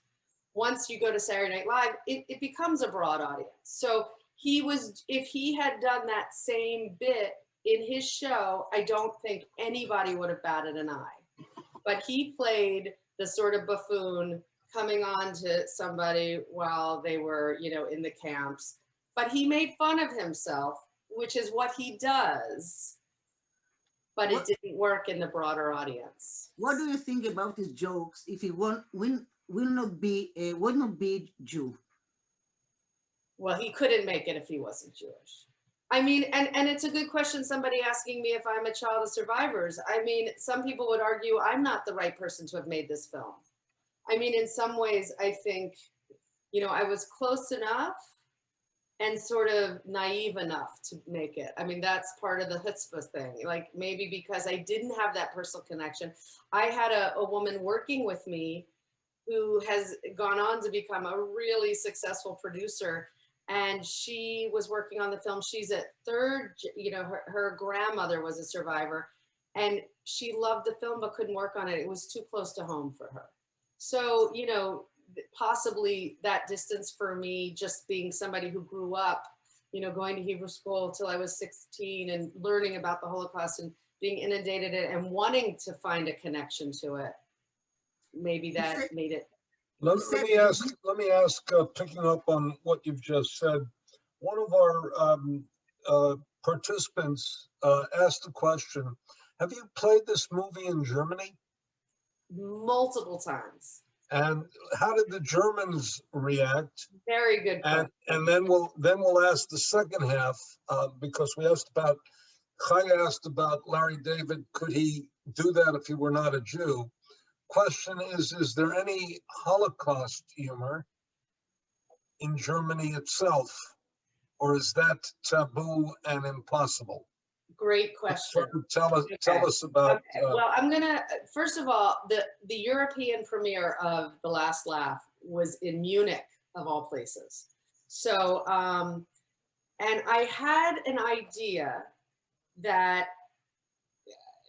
Once you go to Saturday Night Live, it becomes a broad audience. So if he had done that same bit in his show, I don't think anybody would have batted an eye. But he played the sort of buffoon coming on to somebody while they were, you know, in the camps. But he made fun of himself, which is what he does. But it didn't work in the broader audience. What do you think about his jokes if he will not be Jew? Well, he couldn't make it if he wasn't Jewish. I mean, and it's a good question, somebody asking me if I'm a child of survivors. I mean, some people would argue I'm not the right person to have made this film. I mean, in some ways, I think, you know, I was close enough and sort of naive enough to make it. I mean, that's part of the chutzpah thing. Like maybe because I didn't have that personal connection. I had a woman working with me who has gone on to become a really successful producer. And she was working on the film. She's at third, you know, her grandmother was a survivor, and she loved the film but couldn't work on it. It was too close to home for her. So, you know, possibly that distance for me, just being somebody who grew up, you know, going to Hebrew school till I was 16 and learning about the Holocaust and being inundated in it and wanting to find a connection to it. Maybe that made it. Let me ask, picking up on what you've just said, one of our participants asked the question, have you played this movie in Germany? Multiple times. And how did the Germans react? Very good question. And then we'll ask the second half, because we asked about, Chaya asked about Larry David, could he do that if he were not a Jew? Question is there any Holocaust humor in Germany itself, or is that taboo and impossible? Great question. Tell us about. Okay. Well, I'm gonna first of all, the European premiere of The Last Laugh was in Munich, of all places. So, and I had an idea that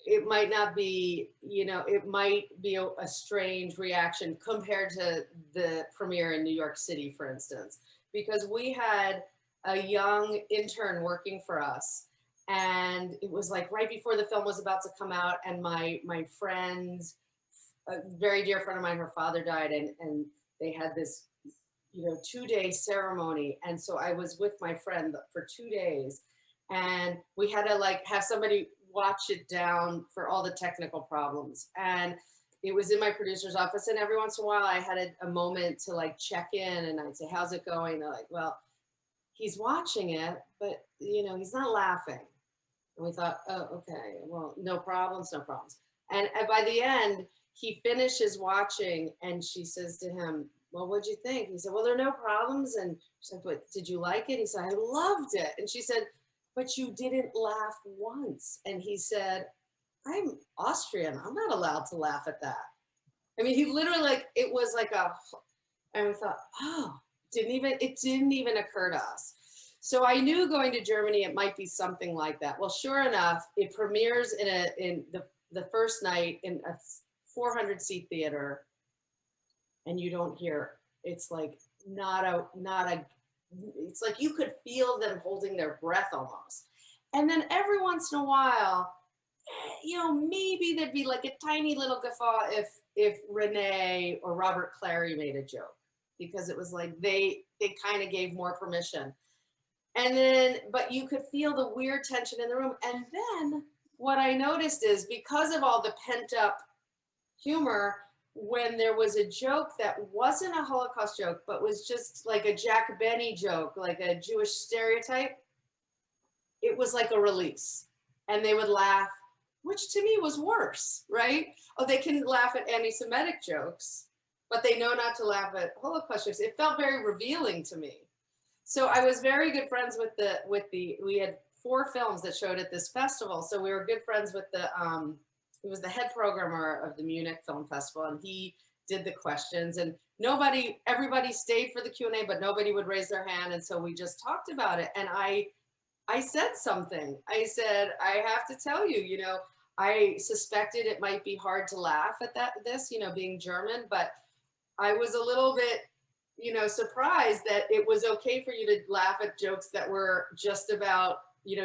it might not be, it might be a strange reaction compared to the premiere in New York City, for instance, because we had a young intern working for us, and it was like right before the film was about to come out, and my friend, a very dear friend of mine, her father died, and they had this 2-day ceremony, and so I was with my friend for 2 days, and we had to have somebody watch it down for all the technical problems. And it was in my producer's office, and every once in a while I had a moment to check in, and I'd say, how's it going? They're like, well, he's watching it, but he's not laughing. And we thought, oh, okay, well, no problems. And by the end, he finishes watching, and she says to him, well, what'd you think? He said, well, there are no problems. And she said, but did you like it? He said, I loved it. And she said, but you didn't laugh once. And he said, I'm Austrian. I'm not allowed to laugh at that. I mean, he literally it was and we thought, oh, it didn't even occur to us. So I knew going to Germany, it might be something like that. Well, sure enough, it premieres in the first night in a 400-seat theater, and you don't hear, it's like it's like you could feel them holding their breath almost. And then every once in a while, maybe there'd be a tiny little guffaw if Renee or Robert Clary made a joke, because it was they kind of gave more permission. And then, but you could feel the weird tension in the room. And then what I noticed is, because of all the pent up humor, when there was a joke that wasn't a Holocaust joke, but was just a Jack Benny joke, like a Jewish stereotype, it was like a release. And they would laugh, which to me was worse, right? Oh, they can laugh at anti-Semitic jokes, but they know not to laugh at Holocaust jokes. It felt very revealing to me. So I was very good friends with we had 4 films that showed at this festival. So we were good friends with he was the head programmer of the Munich Film Festival, and he did the questions, and everybody stayed for the Q&A, but nobody would raise their hand. And so we just talked about it. And I said something. I said, I have to tell you, I suspected it might be hard to laugh at this, being German, but I was a little bit, surprised that it was okay for you to laugh at jokes that were just about,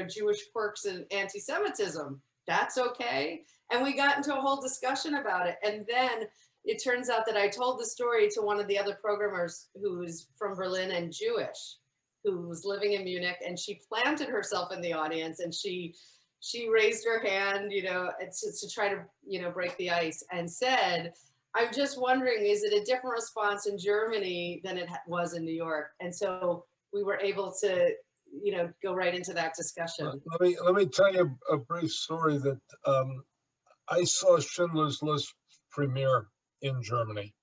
Jewish quirks and anti-Semitism. That's okay. And we got into a whole discussion about it. And then it turns out that I told the story to one of the other programmers who's from Berlin and Jewish, who was living in Munich, and she planted herself in the audience, and she raised her hand, to try to, break the ice, and said, I'm just wondering, is it a different response in Germany than it was in New York? And so we were able to, go right into that discussion. Let me tell you a brief story that I saw Schindler's List premiere in Germany,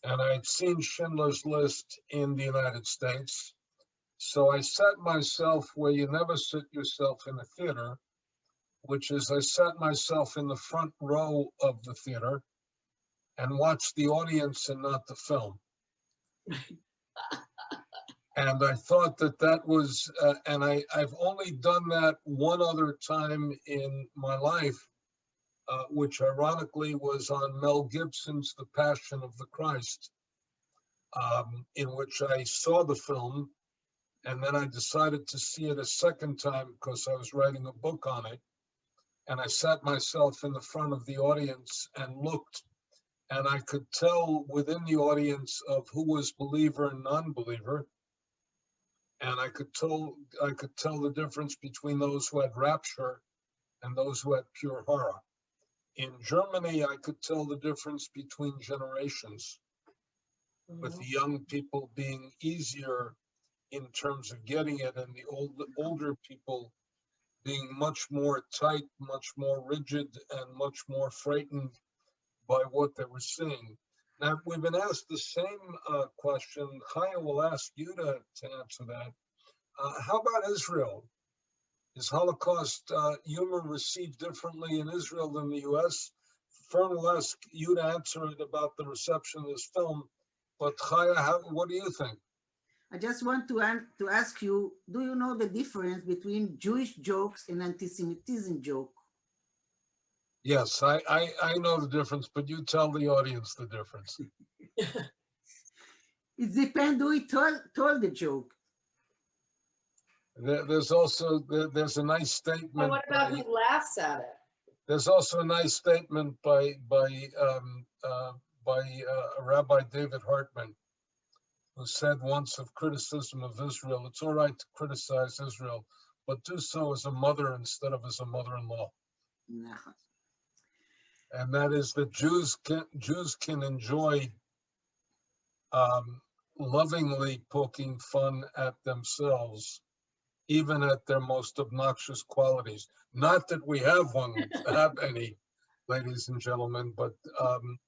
and I'd seen Schindler's List in the United States. So I sat myself where you never sit yourself in a theater, which is I sat myself in the front row of the theater and watched the audience and not the film. And I thought that was, and I've only done that one other time in my life, which ironically was on Mel Gibson's The Passion of the Christ, in which I saw the film, and then I decided to see it a second time because I was writing a book on it. And I sat myself in the front of the audience and looked, and I could tell within the audience of who was believer and non-believer. and I could tell the difference between those who had rapture and those who had pure horror. In Germany, I could tell the difference between generations, with the young people being easier in terms of getting it, and the older people being much more tight, much more rigid, and much more frightened by what they were seeing. Now, we've been asked the same question. Chaya will ask you to answer that. How about Israel? Is Holocaust humor received differently in Israel than the U.S.? Ferne will ask you to answer it about the reception of this film. But Chaya, what do you think? I just want to ask you, do you know the difference between Jewish jokes and anti-Semitism joke? Yes, I know the difference, but you tell the audience the difference. It depends who told the joke. There's also there's a nice statement. Well, what about who laughs at it? There's also a nice statement by Rabbi David Hartman, who said once of criticism of Israel, it's all right to criticize Israel, but do so as a mother instead of as a mother-in-law. And that is that Jews can enjoy lovingly poking fun at themselves, even at their most obnoxious qualities. Not that we have any, ladies and gentlemen, but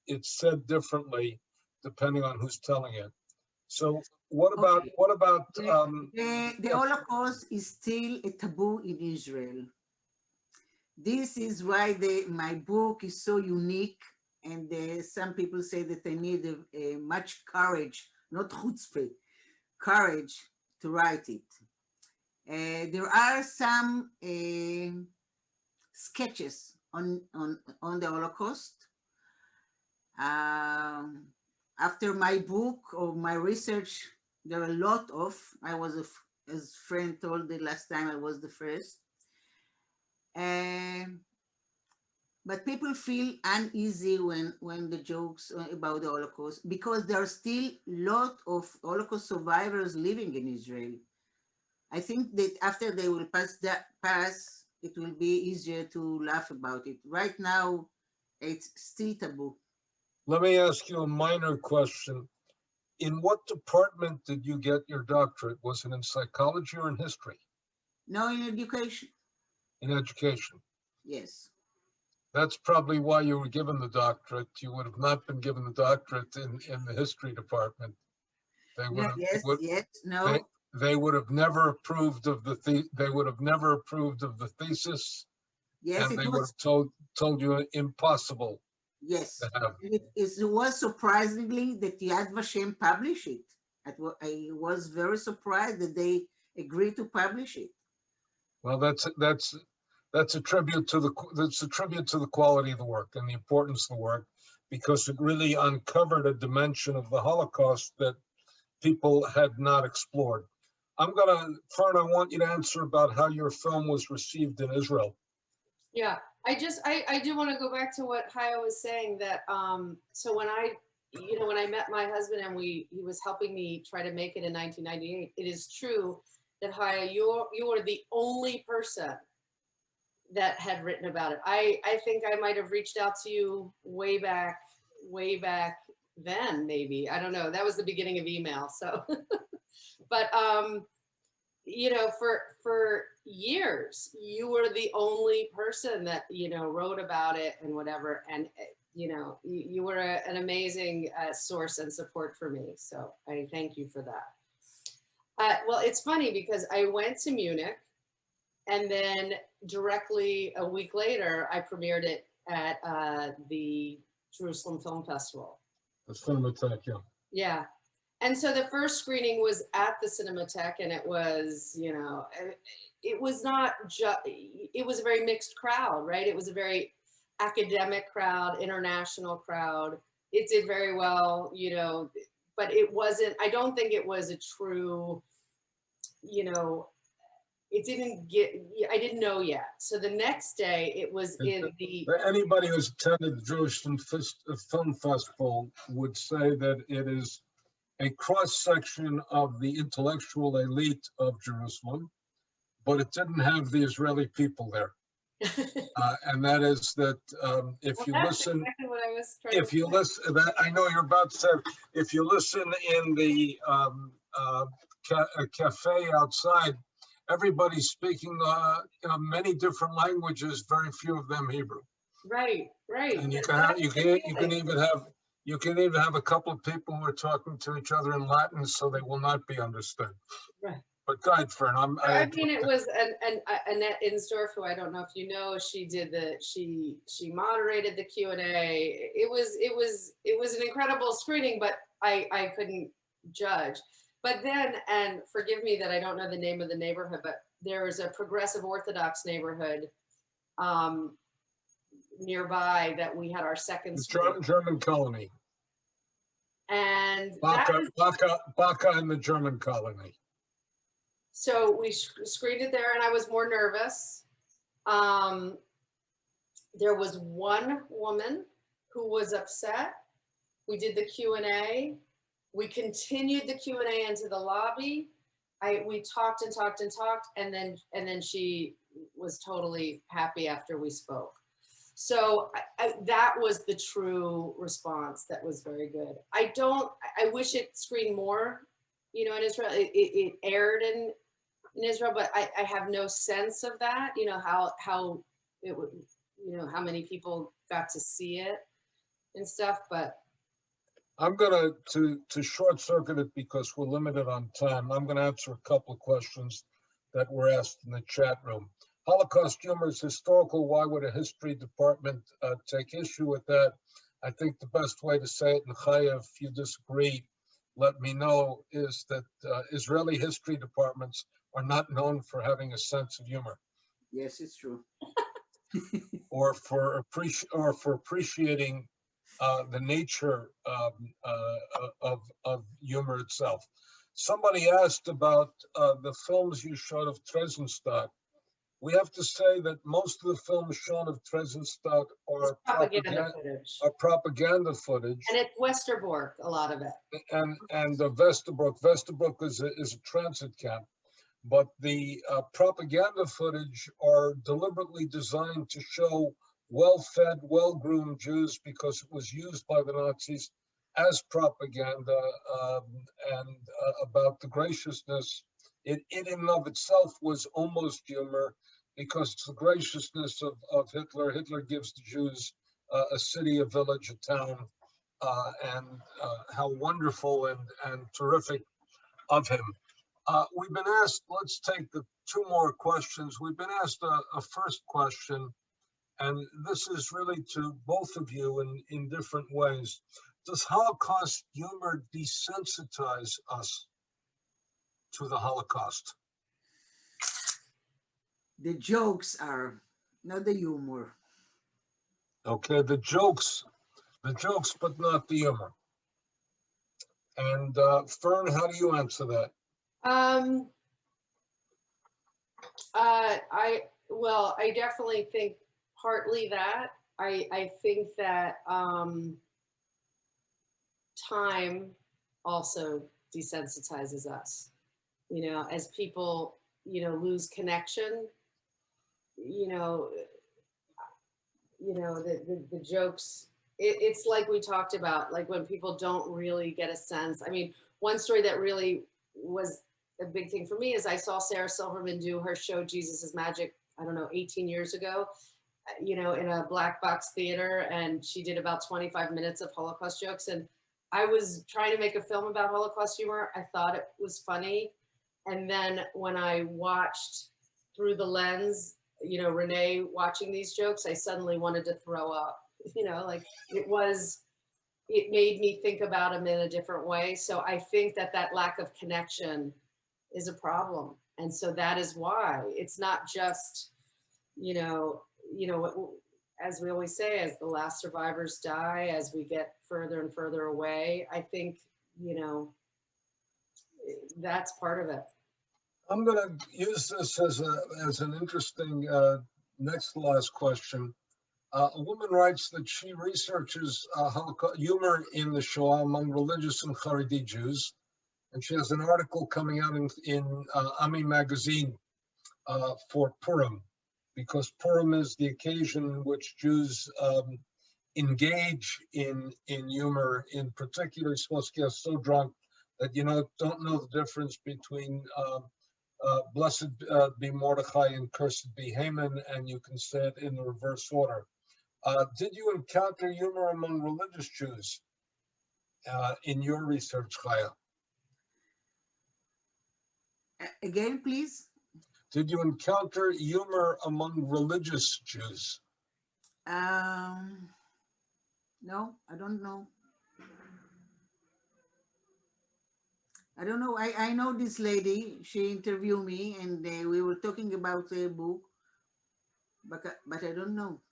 it's said differently depending on who's telling it. So what about the Holocaust is still a taboo in Israel. This is why my book is so unique, and some people say that I need much courage, not chutzpah, courage to write it. There are some sketches on the Holocaust. After my book or my research, there are a lot of, as Ferne told the last time, I was the first. But people feel uneasy when the jokes about the Holocaust, because there are still a lot of Holocaust survivors living in Israel. I think that after they will pass, it will be easier to laugh about it. Right now, it's still taboo. Let me ask you a minor question. In what department did you get your doctorate? Was it in psychology or in history? No, in education. In education? Yes. That's probably why you were given the doctorate. You would have not been given the doctorate in the history department. They would have, They would have never approved of the thesis. Yes, and they would have told you impossible. Yes, it was surprisingly that Yad Vashem published it. I was very surprised that they agreed to publish it. Well, that's a tribute to the quality of the work and the importance of the work, because it really uncovered a dimension of the Holocaust that people had not explored. Ferne, I want you to answer about how your film was received in Israel. Yeah, I do want to go back to what Chaya was saying, that so when I met my husband and he was helping me try to make it in 1998, it is true that Chaya, you were the only person that had written about it. I think I might have reached out to you way back then, maybe. I don't know. That was the beginning of email. So, but for years, you were the only person that, wrote about it and whatever. And, you were an amazing source and support for me. So I thank you for that. Well, it's funny because I went to Munich, and then directly a week later, I premiered it at the Jerusalem Film Festival. The Cinematheque, yeah. Yeah. And so the first screening was at the Cinematheque, and it was, it was not just, it was a very mixed crowd, right? It was a very academic crowd, international crowd. It did very well, but it wasn't, I don't think it was a true, it didn't I didn't know yet. So the next day it was in the... Anybody who's attended the Jewish Film Festival would say that it is a cross-section of the intellectual elite of Jerusalem, but it didn't have the Israeli people there. And that is that if you listen, exactly what I was trying if to you say. listen, that I know you're about to say, if you listen in the cafe outside, everybody's speaking many different languages, very few of them Hebrew. Right. And you But can have, that's you the can feeling. even have a couple of people who are talking to each other in Latin, so they will not be understood. Right. But go ahead, Ferne. I mean, it was Annette Insdorf, who I don't know if you know. She moderated the Q&A. It was an incredible screening, but I couldn't judge. But then, and forgive me that I don't know the name of the neighborhood, but there was a progressive Orthodox neighborhood nearby that we had our second screening. German colony. And Baca in the German colony. So we screened it there, and I was more nervous. There was one woman who was upset. We did the Q&A. We continued the Q&A into the lobby. We talked and talked and talked, and then she was totally happy after we spoke. So that was the true response. That was very good. I wish it screened more, in Israel. It aired in Israel, but I have no sense of that, how it would, how many people got to see it and stuff, but. I'm gonna, to short circuit it because we're limited on time, I'm gonna answer a couple of questions that were asked in the chat room. Holocaust humor is historical. Why would a history department take issue with that? I think the best way to say it, and Chaya, if you disagree, let me know, is that Israeli history departments are not known for having a sense of humor. Yes, it's true. or for appreciating the nature of humor itself. Somebody asked about the films you showed of Theresienstadt. We have to say that most of the films shown of Theresienstadt are propaganda footage. And it's Westerbork, a lot of it. And Westerbork. Westerbork is a transit camp. But the propaganda footage are deliberately designed to show well-fed, well-groomed Jews because it was used by the Nazis as propaganda and about the graciousness. It in and of itself was almost humor because it's the graciousness of Hitler. Hitler gives the Jews a city, a village, a town, and how wonderful and terrific of him. We've been asked, let's take the two more questions. We've been asked a first question, and this is really to both of you in different ways. Does Holocaust humor desensitize us to the Holocaust? The jokes are, not the humor. Okay, the jokes, but not the humor. And Ferne, how do you answer that? I definitely think partly that. I think that time also desensitizes us, as people, lose connection, the jokes, it's like we talked about, like when people don't really get a sense. I mean, one story that really was a big thing for me is I saw Sarah Silverman do her show, Jesus is Magic, 18 years ago, in a black box theater. And she did about 25 minutes of Holocaust jokes. And I was trying to make a film about Holocaust humor. I thought it was funny. And then when I watched through the lens, Renee watching these jokes, I suddenly wanted to throw up, it made me think about them in a different way. So I think that lack of connection is a problem. And so that is why it's not just, as we always say, as the last survivors die, as we get further and further away, I think, that's part of it. I'm going to use this as an interesting next to last question. A woman writes that she researches humor in the Shoah among religious and Haredi Jews, and she has an article coming out in Ami magazine for Purim, because Purim is the occasion in which Jews engage in humor. In particular, you're supposed to get so drunk that you don't know the difference between blessed be Mordechai and cursed be Haman, and you can say it in the reverse order. Did you encounter humor among religious Jews in your research, Chaya? Again, please. Did you encounter humor among religious Jews? No, I don't know. I don't know. I know this lady. She interviewed me, and we were talking about a book, but I don't know.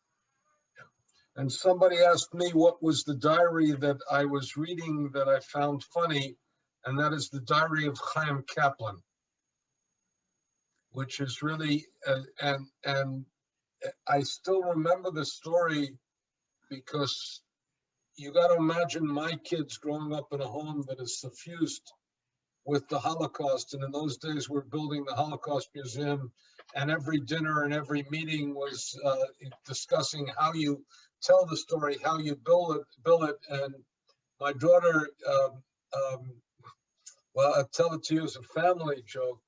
And somebody asked me what was the diary that I was reading that I found funny, and that is the diary of Chaim Kaplan, which is really, and I still remember the story because you got to imagine my kids growing up in a home that is suffused with the Holocaust. And in those days, we're building the Holocaust Museum, and every dinner and every meeting was discussing how you tell the story, how you build it. And my daughter, well, I'll tell it to you as a family joke.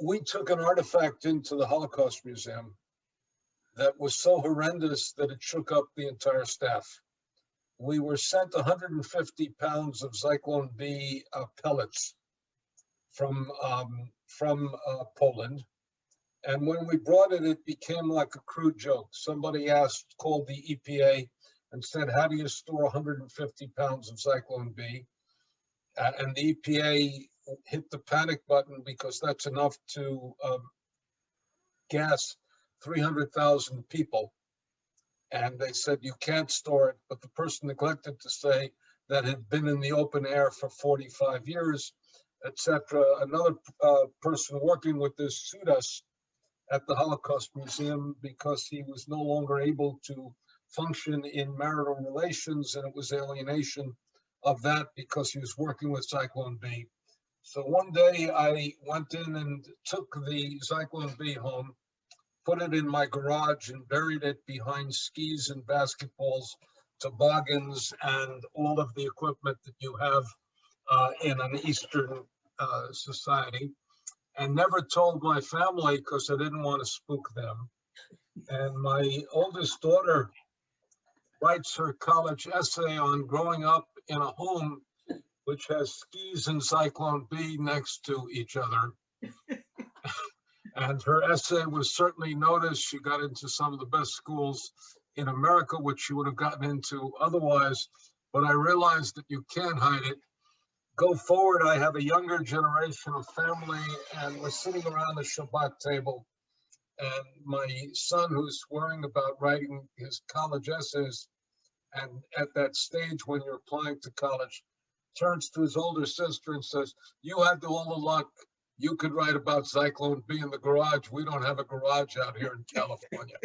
We took an artifact into the Holocaust Museum that was so horrendous that it shook up the entire staff. We were sent 150 pounds of Zyklon B pellets from Poland. And when we brought it, it became like a crude joke. Somebody called the EPA and said, how do you store 150 pounds of Zyklon B? And the EPA hit the panic button because that's enough to gas 300,000 people. And they said, you can't store it. But the person neglected to say that it had been in the open air for 45 years, etc. Another person working with this sued us at the Holocaust Museum because he was no longer able to function in marital relations, and it was alienation of that because he was working with Zyklon B. So one day I went in and took the Zyklon B home, put it in my garage and buried it behind skis and basketballs, toboggans, and all of the equipment that you have in an Eastern society, and never told my family because I didn't want to spook them. And my oldest daughter writes her college essay on growing up in a home which has skis and Zyklon B next to each other. And her essay was certainly noticed. She got into some of the best schools in America, which she would have gotten into otherwise. But I realized that you can't hide it. Go forward, I have a younger generation of family, and we're sitting around the Shabbat table. And my son, who's worrying about writing his college essays, and at that stage when you're applying to college, turns to his older sister and says, you had all the luck. You could write about Zyklon B in the garage. We don't have a garage out here in California.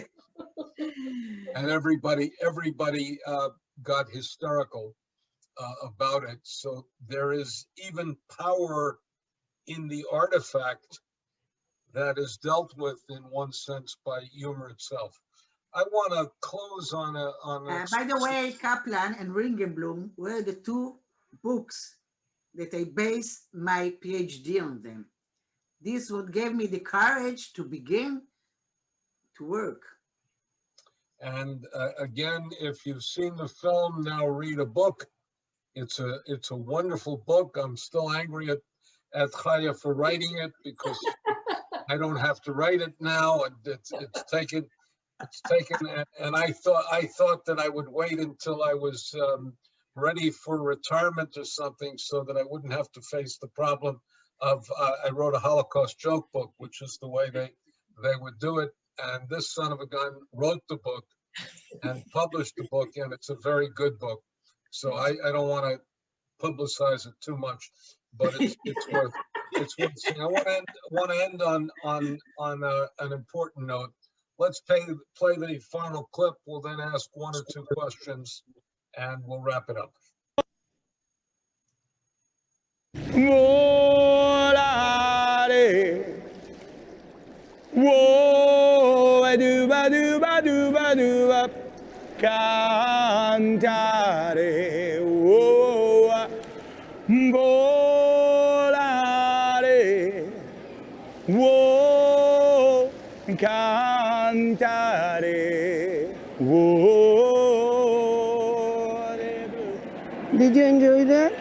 And everybody got hysterical about it. So there is even power in the artifact that is dealt with in one sense by humor itself. I want to close on a by the way, Kaplan and Ringenblum were the two books that I based my PhD on them. This what gave me the courage to begin to work. And again, if you've seen the film, now read a book. It's a wonderful book. I'm still angry at Chaya for writing it because I don't have to write it now. And it's taken, and I thought that I would wait until I was ready for retirement or something so that I wouldn't have to face the problem of I wrote a Holocaust joke book, which is the way they would do it. And this son of a gun wrote the book and published the book, and it's a very good book. So I don't want to publicize it too much, but it's worth It's one thing. I want to end on an important note. Let's play the final clip. We'll then ask one or two questions, and we'll wrap it up. Volare, whoa, dooba dooba dooba dooba, cantare, whoa, volare, whoa, cantare, whoa. Did you enjoy that?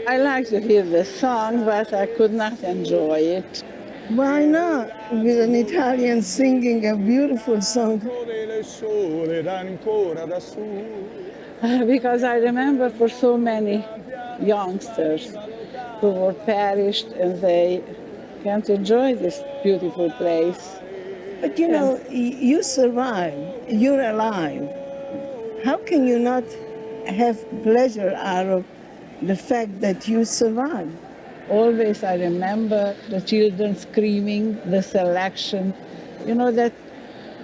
I like to hear the song, but I could not enjoy it. Why not? With an Italian singing a beautiful song. Because I remember for so many youngsters who were perished and they can't enjoy this beautiful place. But you know, you survived. You're alive. How can you not have pleasure out of the fact that you survived? Always I remember the children screaming, the selection. You know, that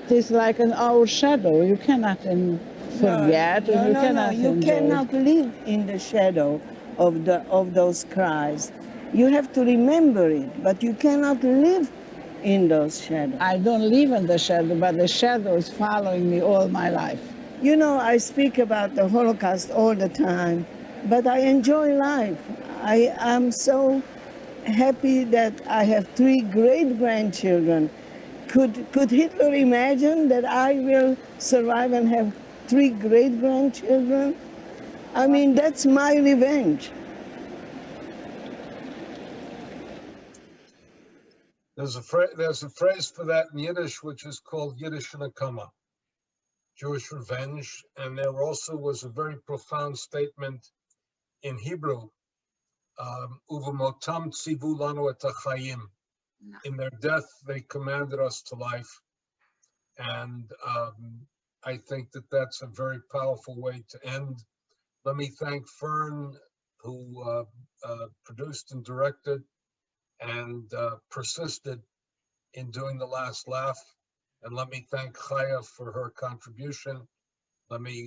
is like an our shadow. You cannot forget. You cannot live in the shadow of those cries. You have to remember it, but you cannot live in those shadows. I don't live in the shadow, but the shadow is following me all my life. You know, I speak about the Holocaust all the time, but I enjoy life. I am so happy that I have 3 great-grandchildren. Could Hitler imagine that I will survive and have 3 great-grandchildren? I mean, that's my revenge. There's a phrase for that in Yiddish, which is called Yiddish Nakama, Jewish revenge. And there also was a very profound statement in Hebrew, Uvamotam tzivu lanu et hachayim. In their death, they commanded us to life. And I think that that's a very powerful way to end. Let me thank Ferne, who produced and directed and persisted in doing the last laugh. And let me thank Chaya for her contribution.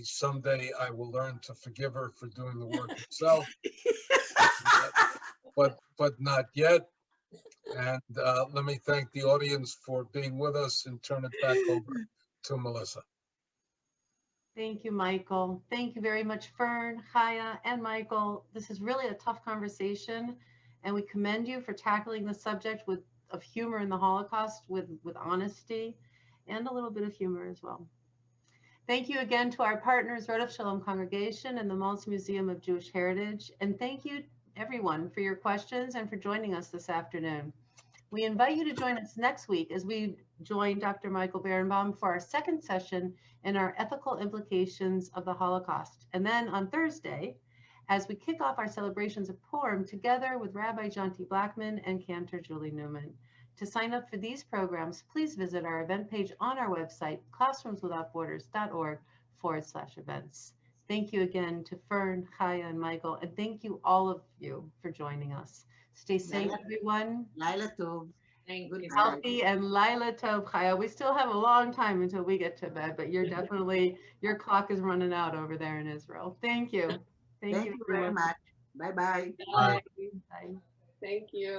Someday I will learn to forgive her for doing the work itself, but not yet. And let me thank the audience for being with us and turn it back over to Melissa. Thank you, Michael. Thank you very much, Ferne, Chaya, and Michael. This is really a tough conversation, and we commend you for tackling the subject of humor in the Holocaust with honesty and a little bit of humor as well. Thank you again to our partners, Rodef Shalom Congregation and the Maltz Museum of Jewish Heritage. And thank you, everyone, for your questions and for joining us this afternoon. We invite you to join us next week as we join Dr. Michael Berenbaum for our second session in our ethical implications of the Holocaust. And then on Thursday, as we kick off our celebrations of Purim together with Rabbi John T. Blackman and Cantor Julie Newman. To sign up for these programs, please visit our event page on our website, classroomswithoutborders.org/events. Thank you again to Ferne, Chaya, and Michael, and thank you all of you for joining us. Stay safe, everyone. Laila Tov. Healthy and Laila Tov, Chaya. We still have a long time until we get to bed, but your clock is running out over there in Israel. Thank you. Thank you very much. Bye-bye. Bye. Bye. Thank you.